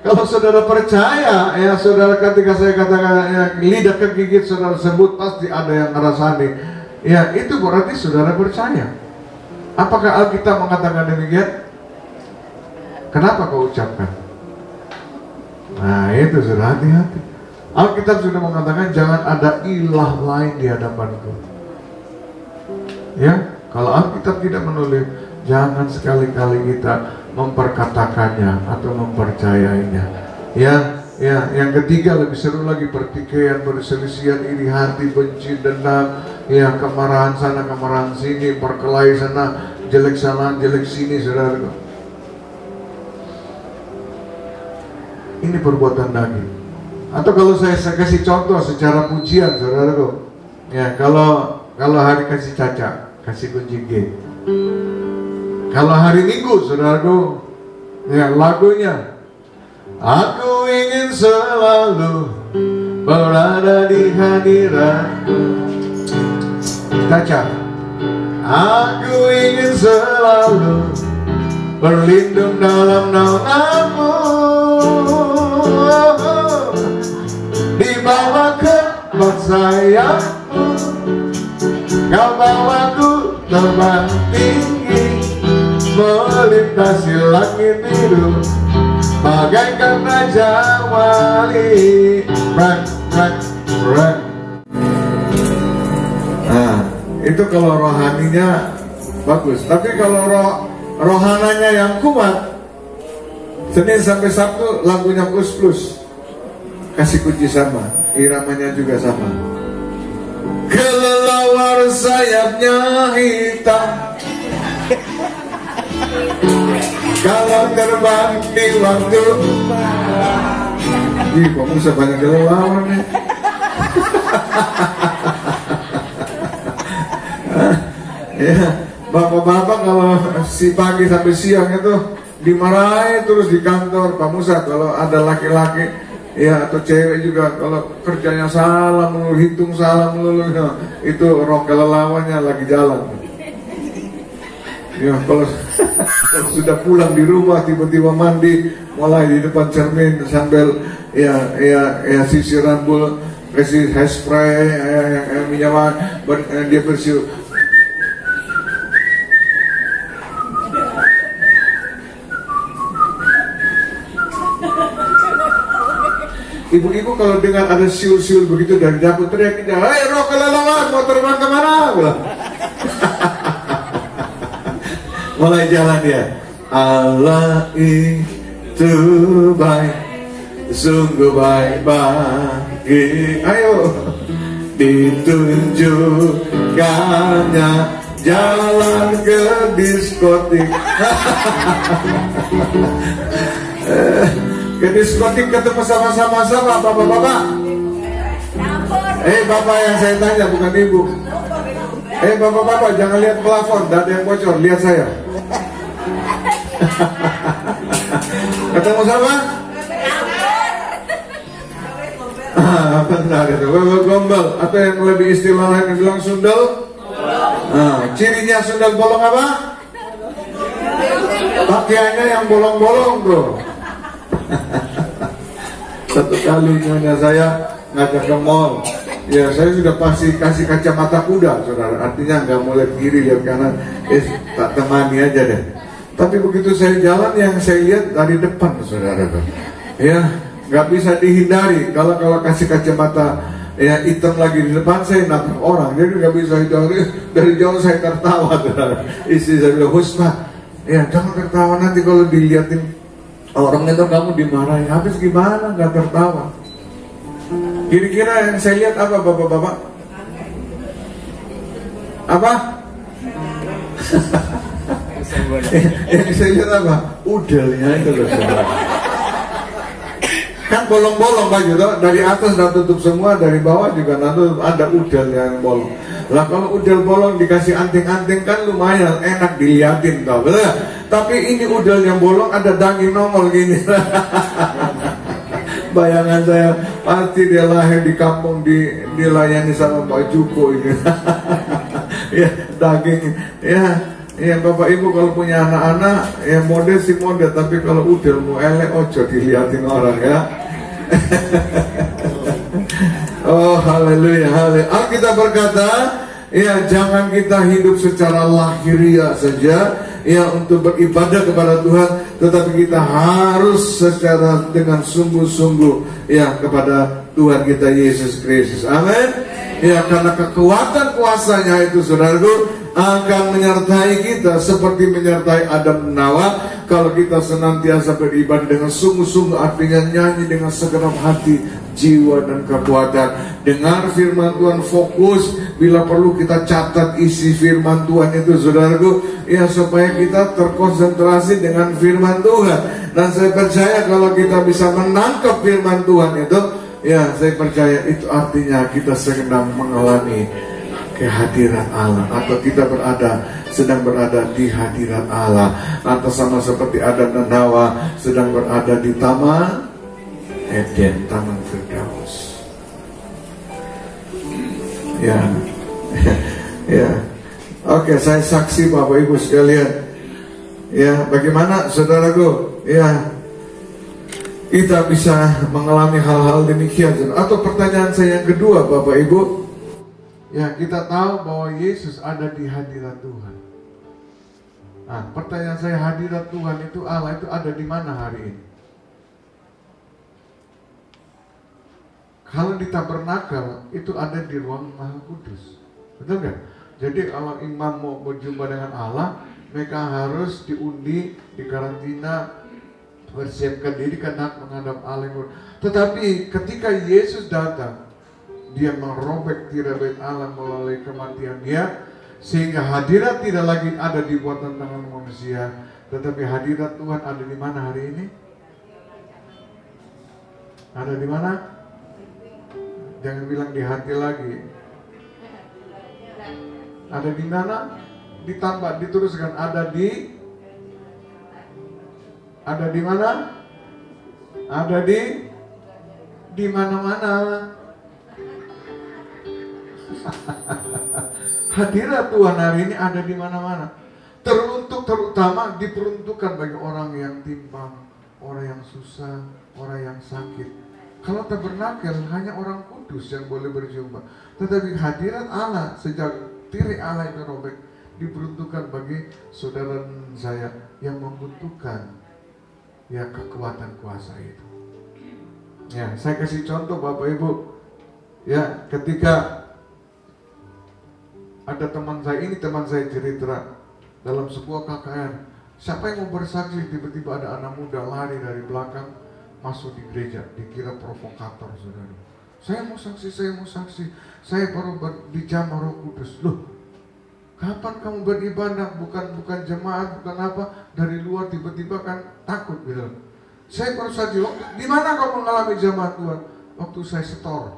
Kalau saudara percaya, ya saudara, ketika saya katakan ya, lidah kegigit saudara sebut, pasti ada yang ngerasani. Ya itu berarti saudara percaya. Apakah Alkitab mengatakan demikian? Kenapa kau ucapkan? Nah itu saudara, hati-hati. Alkitab sudah mengatakan jangan ada ilah lain di hadapanku. Ya, kalau Alkitab tidak menulis, jangan sekali-kali kita memperkatakannya atau mempercayainya. Ya, yang ketiga lebih seru lagi, pertikaian, perselisihan, iri hati, benci, dendam, ya kemarahan sana, kemarahan sini, perkelahi sana, jelek sana, jelek sini, saudara. Ini perbuatan daging. Atau kalau saya kasih contoh secara pujian, saudaraku, ya kalau hari kasih Caca, kasih kunci G. Kalau hari Minggu, saudaraku, ya lagunya, aku ingin selalu berada di hadiratmu. Caca, aku ingin selalu berlindung dalam naunganmu, di bawah kepala sayapmu, kau bawaku terbang tinggi, melintasi langit biru, bagaikan raja wali. Nah, itu kalau rohaninya bagus. Tapi kalau rohananya yang kuat, Senin sampai Sabtu lagunya plus. Kasih kunci sama, iramanya juga sama. Kelelawar sayapnya hitam, kalau terbang di waktu malam. Ih, kok Musa banyak kelelawar nih. Ya, bapak-bapak kalau si pagi sampai siang itu dimarahin terus di kantor. Pak Musa kalau ada laki-laki, ya atau cewek juga, kalau kerjanya salah melulu, hitung salah melulu, ya, itu roh kelelawannya lagi jalan. Ya kalau sudah pulang di rumah, tiba-tiba mandi, mulai di depan cermin sambil ya sisir rambut, kasih hairspray, minyak, dia bersih. Ibu-ibu kalau dengar ada siul-siul begitu dari dapur, teriak dia, "Hei roh kelelawar, mau terbang kemana?" Mulai jalan dia. Allah itu baik, sungguh baik bagi, ayo, ditunjukkannya jalan ke diskotik. Ke diskotik ketemu sama-sama bapak-bapak. Bapak yang saya tanya, bukan ibu. Bapak-bapak, jangan lihat plafon, tidak ada yang bocor, lihat saya. Ketemu sama? Benar itu, gombal. Atau yang lebih istilah lain bilang sundel. Cirinya sundel bolong apa? Pakaiannya yang bolong-bolong, bro. Satu kali nyonya saya ngajak ke mall, ya saya sudah pasti kasih kacamata kuda, saudara. Artinya nggak mau lihat kiri, lihat kanan, tak temani aja deh. Tapi begitu saya jalan, yang saya lihat dari depan, saudara, ya nggak bisa dihindari. Kalau kasih kacamata ya hitam lagi di depan, saya nabrak orang, jadi nggak bisa hindari. Dari jauh saya tertawa, saudara. Istri saya bilang, "Husma, ya jangan tertawa, nanti kalau dilihatin orang itu kamu dimarahin." Habis gimana nggak tertawa? Kira-kira yang saya lihat apa, bapak-bapak? Apa? Yang saya lihat apa? Udelnya itu loh, saudara. Kan bolong-bolong baju tuh, dari atas udah tutup semua, dari bawah juga ada udel yang bolong. Lah kalau udel bolong dikasih anting-anting kan lumayan enak diliatin tau, betul? Tapi ini udel yang bolong ada daging nongol gini. Bayangan saya pasti dia lahir di kampung, dilayani sama Pak Juko ini. Ya daging, ya Bapak Ibu kalau punya anak-anak ya model sih model, tapi kalau udel mau elek ojo dilihatin orang ya. Oh haleluya, haleluya. Alkitab berkata, ya jangan kita hidup secara lahiriah saja, ya untuk beribadah kepada Tuhan, tetapi kita harus secara dengan sungguh-sungguh ya kepada Tuhan kita Yesus Kristus. Amin. Ya karena kekuatan kuasanya itu, saudaraku, akan menyertai kita seperti menyertai Adam dan Hawa. Kalau kita senantiasa beribadah dengan sungguh-sungguh, artinya nyanyi dengan segenap hati, jiwa dan kekuatan. Dengar firman Tuhan, fokus. Bila perlu kita catat isi firman Tuhan itu, saudaraku, ya supaya kita terkonsentrasi dengan firman Tuhan. Dan saya percaya kalau kita bisa menangkap firman Tuhan itu, ya saya percaya itu artinya kita sedang mengalami kehadiran Allah, atau kita sedang berada di hadirat Allah, atau sama seperti Adam dan Hawa sedang berada di Taman Eden, Taman Firdaus. Ya, ya. Oke, saya saksi Bapak Ibu sekalian. Ya, bagaimana saudaraku? Ya, kita bisa mengalami hal-hal demikian. Atau pertanyaan saya yang kedua, Bapak Ibu. Ya, kita tahu bahwa Yesus ada di hadirat Tuhan. Nah, pertanyaan saya, hadirat Tuhan itu, Allah itu ada di mana hari ini? Kalau di tabernakel itu ada di ruang Maha Kudus, betul kan? Jadi kalau imam mau berjumpa dengan Allah, mereka harus diundi, dikarantina, bersiapkan diri karena menghadap Allah. Tetapi ketika Yesus datang, dia merobek tirai Allah melalui kematian dia, sehingga hadirat tidak lagi ada di buatan tangan manusia, tetapi hadirat Tuhan ada di mana hari ini? Ada di mana? Jangan bilang di hati lagi. Ada di mana? Ditambah, diteruskan, ada di mana? Ada di mana-mana. Hadirat Tuhan hari ini ada di mana-mana. Terutama diperuntukkan bagi orang yang timpang, orang yang susah, orang yang sakit. Kalau tabernakel hanya orang kudus yang boleh berjumpa. Tetapi hadirat Allah, sejak tirai Allah itu robek, diperuntukkan bagi saudara saya yang membutuhkan ya kekuatan kuasa itu. Ya, saya kasih contoh Bapak Ibu. Ya, ketika ada teman saya cerita dalam sebuah KKR. Siapa yang mau bersaksi, tiba-tiba ada anak muda lari dari belakang masuk di gereja, dikira provokator, saudara. Saya mau saksi, saya baru dijamah Roh Kudus. Loh, kapan kamu beribadah? Bukan jemaat, bukan apa? Dari luar tiba-tiba kan takut gitu. Saya baru saksi, di mana kau mengalami jamaah Tuhan? Waktu saya setor,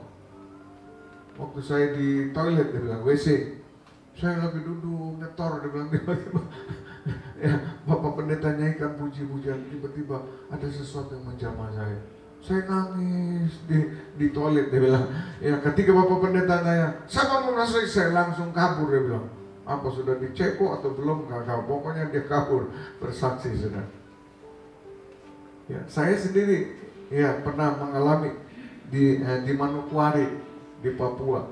waktu saya di toilet, dia bilang WC. Saya lagi duduk nyetor, dia bilang tiba-tiba. Ya, Bapak pendeta nyanyikan puji-pujian, tiba-tiba ada sesuatu yang menjamah saya. Saya nangis di toilet, dia bilang. Ya, ketika Bapak pendeta nanya, siapa mau masuk? Saya langsung kabur, dia bilang. Apa sudah diceko atau belum? Gak tahu. Pokoknya dia kabur, bersaksi sudah. Ya, saya sendiri ya pernah mengalami di Manokwari di Papua.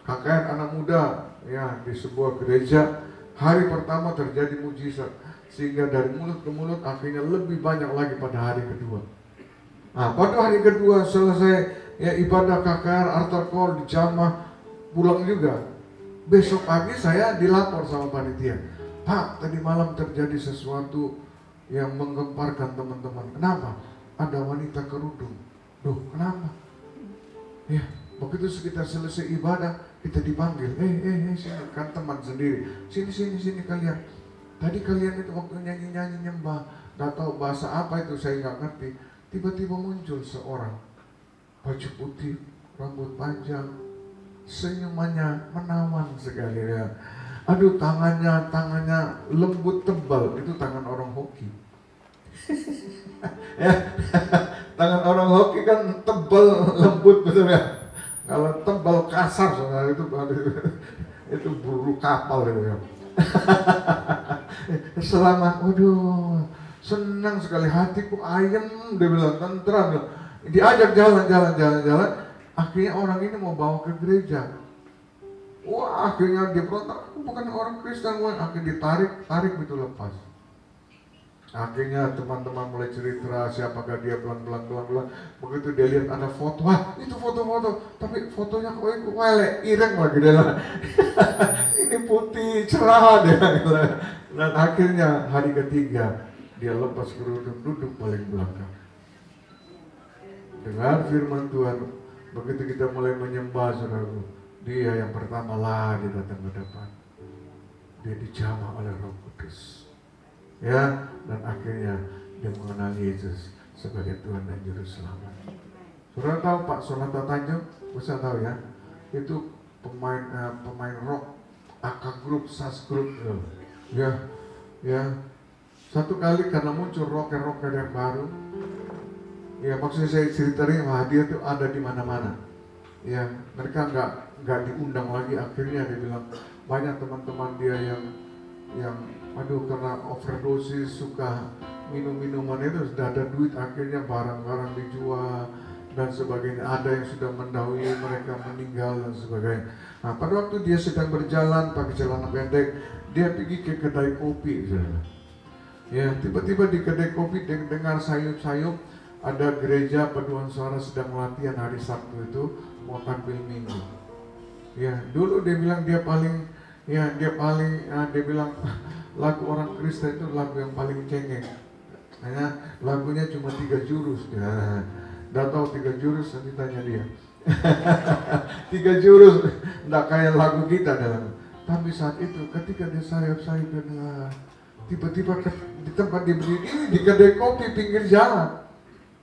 KKR anak muda ya di sebuah gereja. Hari pertama terjadi mujizat, sehingga dari mulut ke mulut akhirnya lebih banyak lagi pada hari kedua. Nah, pada hari kedua selesai ya ibadah KKR, altar call, dijamah, pulang juga. Besok pagi saya dilapor sama panitia, Pak, tadi malam terjadi sesuatu yang menggemparkan teman-teman. Kenapa? Ada wanita kerudung. Duh, kenapa? Ya, begitu kita selesai ibadah, kita dipanggil, sini, kan teman sendiri, sini kalian. Tadi kalian itu waktu nyanyi nyembah, gak tahu bahasa apa itu, saya nggak ngerti. Tiba-tiba muncul seorang, baju putih, rambut panjang, senyumannya menawan sekali ya. Aduh, tangannya lembut tebal, itu tangan orang hoki. Ya, tangan orang hoki kan tebal, lembut, betul ya. Kalau tebal kasar, saudara, itu buru kapal gitu ya. Selamat, waduh, senang sekali, hatiku ayem, dia bilang, tentram. Diajak jalan. Akhirnya orang ini mau bawa ke gereja. Wah, akhirnya dia berontak, aku bukan orang Kristen, akhirnya ditarik begitu lepas. Akhirnya teman-teman mulai cerita siapakah dia, pelan-pelan. Begitu dia lihat ada foto, wah itu foto-foto, tapi fotonya kok itu ireng lagi dia. Ini putih cerah dia. Dan akhirnya hari ketiga dia lepas kerudung, duduk paling belakang. Dengar firman Tuhan, begitu kita mulai menyembah, saudaraku, dia yang pertama lari datang ke depan. Dia dijamah oleh Roh Kudus. Ya, dan akhirnya dia mengenal Yesus sebagai Tuhan dan Juru Selamat. Saudara tahu Pak Sonata Tanjung? Bisa tahu ya? Itu pemain rock, AK Group, SAS Group. Ya. Satu kali karena muncul rocker yang baru. Ya, maksudnya saya ceritain, wah dia tuh ada di mana-mana. Ya, mereka nggak diundang lagi. Akhirnya dia bilang banyak teman-teman dia yang karena overdosis, suka minum-minuman itu, sudah ada duit, akhirnya barang-barang dijual dan sebagainya. Ada yang sudah mendahului mereka meninggal dan sebagainya. Nah, pada waktu dia sedang berjalan pakai celana pendek, dia pergi ke kedai kopi. Ya, tiba-tiba di kedai kopi dengar sayup-sayup ada gereja paduan suara sedang latihan hari Sabtu itu mau tampil Minggu. Ya, dulu dia bilang dia bilang lagu orang Kristen itu lagu yang paling cengeng. Hanya lagunya cuma 3 jurus. Ya, udah tahu 3 jurus, nanti tanya dia. 3 jurus, enggak kayak lagu kita dalam. Tapi saat itu ketika dia sayup-sayup dan tiba-tiba di tempat dia berdiri di kedai kopi pinggir jalan,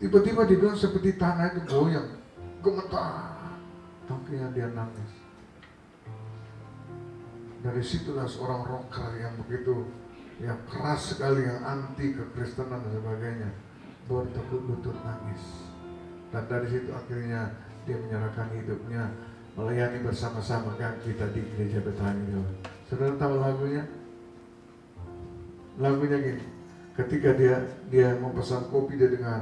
tiba-tiba dia bilang seperti tanah itu goyang, gemetar. Akhirnya dia nangis. Dari situlah seorang rocker yang begitu yang keras sekali, yang anti kekristenan dan sebagainya, bertekuk lutut nangis. Dan dari situ akhirnya dia menyerahkan hidupnya melayani bersama-sama kan kita di gereja Betani itu. Saudara tahu lagunya? Lagunya gini. Ketika dia mau pesan kopi, dia dengar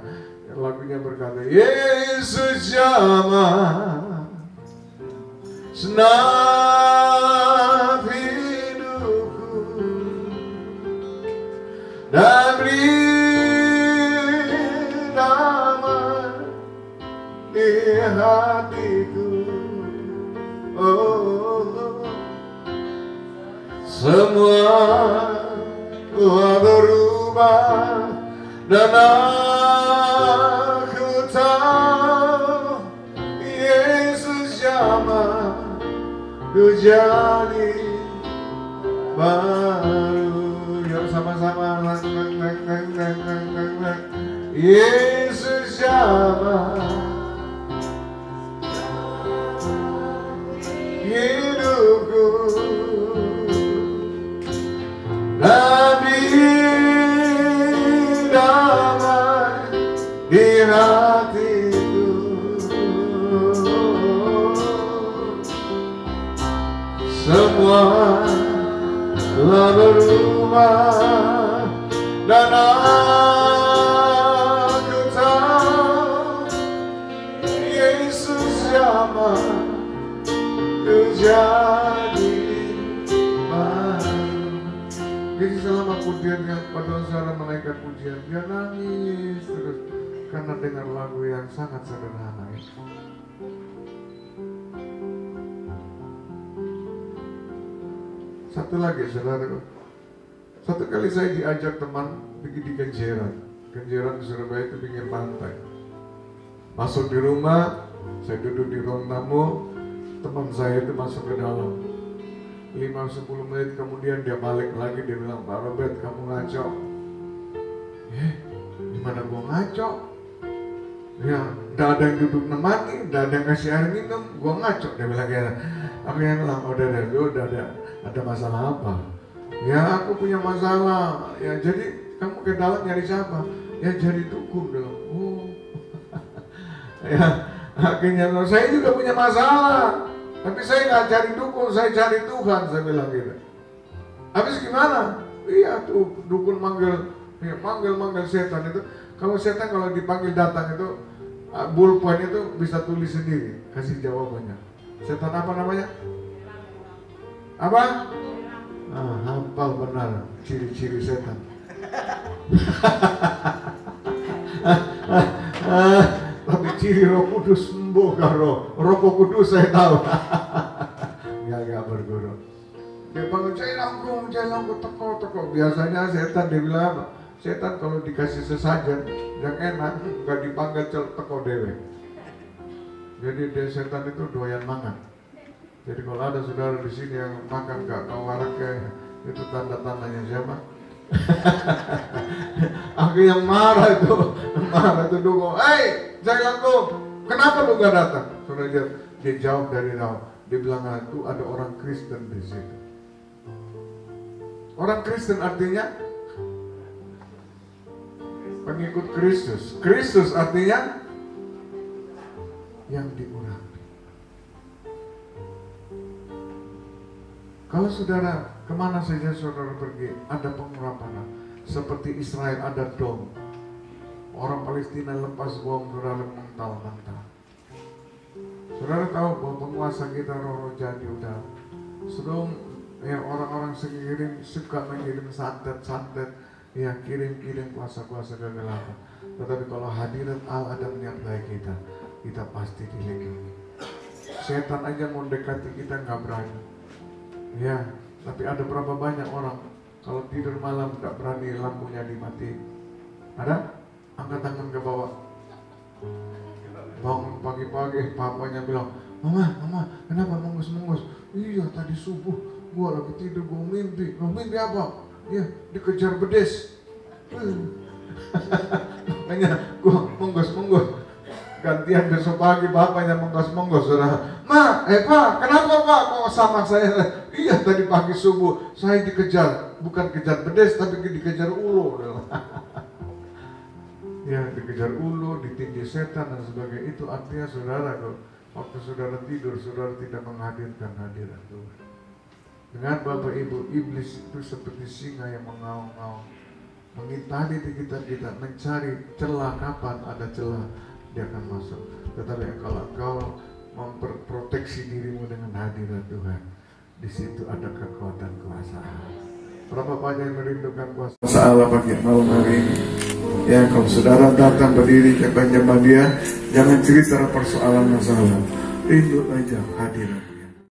lagunya berkata, Yesus jamah senang hidupku dan beri damai hatiku. Oh, semua telah berubah dan aku tahu Yesus jamah ku jadi baru. Yuk sama-sama Yesus jamah hidupku dan damai di hatiku. Semua telah berubah dan aku tahu Yesus jamah ku jadi baru. Jadi selama pujiannya pada suara malaikat pujian dia nangis terus karena dengar lagu yang sangat sederhana. Satu lagi saudaraku, satu kali saya diajak teman pergi di Kenjeran di Surabaya itu pinggir pantai. Masuk di rumah, saya duduk di ruang tamu, teman saya itu masuk ke dalam. 5-10 menit kemudian dia balik lagi, dia bilang, Pak Robert kamu ngaco. Gimana gua ngaco? Ya, gak ada yang duduk nemani, gak ada yang kasih air minum, gua ngaco. Dia bilang gitu. Aku yang bilang, udah ada masalah apa? Ya aku punya masalah. Ya jadi kamu ke dalam nyari siapa? Ya cari dukun dong. Oh. Ya akhirnya saya juga punya masalah. Tapi saya nggak cari dukun, saya cari Tuhan. Saya bilang gitu. Habis gimana? Iya tuh dukun manggil setan itu. Kalau setan kalau dipanggil datang itu bullpen itu bisa tulis sendiri, kasih jawabannya. Setan apa namanya? Apa? Hafal benar ciri-ciri setan. Tapi ciri Roh Kudus sembuh karo Roh Kudus saya tahu. Gak berguru. Dia panggil cai langkung teko. Biasanya setan dia bilang apa? Setan kalau dikasih sesajen yang enak nggak dipanggil teko dewe. Jadi dia setan itu doyan mangan. Jadi kalau ada saudara di sini yang makan gak kau warak itu tanda-tandanya siapa? Aku yang marah itu dukung. Saya langkung, kenapa lu gak datang? Saudara dia jawab dari dalam. Dia bilang itu ada orang Kristen di situ. Orang Kristen artinya pengikut Kristus. Kristus artinya yang diurapi. Kalau saudara, kemana saja saudara pergi, ada pengurapan. Seperti Israel ada dom. Orang Palestina lepas bom, saudara mental-mental. Saudara tahu bahwa penguasa kita roh jadi udah. Sebelum ya orang-orang suka mengirim santet, ya kirim kuasa-kuasa kegelapan. Tetapi kalau hadirat Allah ada menyertai kita pasti dilindungi. Setan aja mau dekati kita nggak berani. Ya, tapi ada berapa banyak orang kalau tidur malam nggak berani lampunya dimatiin. Ada? Angkat tangan ke bawah. Bangun pagi-pagi, papanya bilang, Mama, kenapa mengus-mengus? Iya, tadi subuh gua lagi tidur, gua mimpi. Mimpi apa? Ya, dikejar bedes. Makanya gua mengus-mengus. Gantian besok pagi bapaknya menggos-menggos, saudara. Pak, kenapa Pak kok sama saya? Iya tadi pagi subuh saya dikejar, bukan kejar bedes tapi dikejar ulu. Ya dikejar ulu, ditindih setan dan sebagainya. Itu artinya saudara, waktu saudara tidur, saudara tidak menghadirkan hadirat Tuhan. Dengan Bapak Ibu, iblis itu seperti singa yang mengaum-ngaum, mengintali di kita, mencari celah, kapan ada celah dia akan masuk. Tetapi kalau kau memproteksi dirimu dengan hadirat Tuhan, di situ ada kekuatan kuasa. Berapa banyak yang merindukan kuasa Allah pagi malam hari ini? Ya, kalau saudara datang berdiri ke Banjarmadia, jangan cerita persoalan masalah, rindu aja hadirat.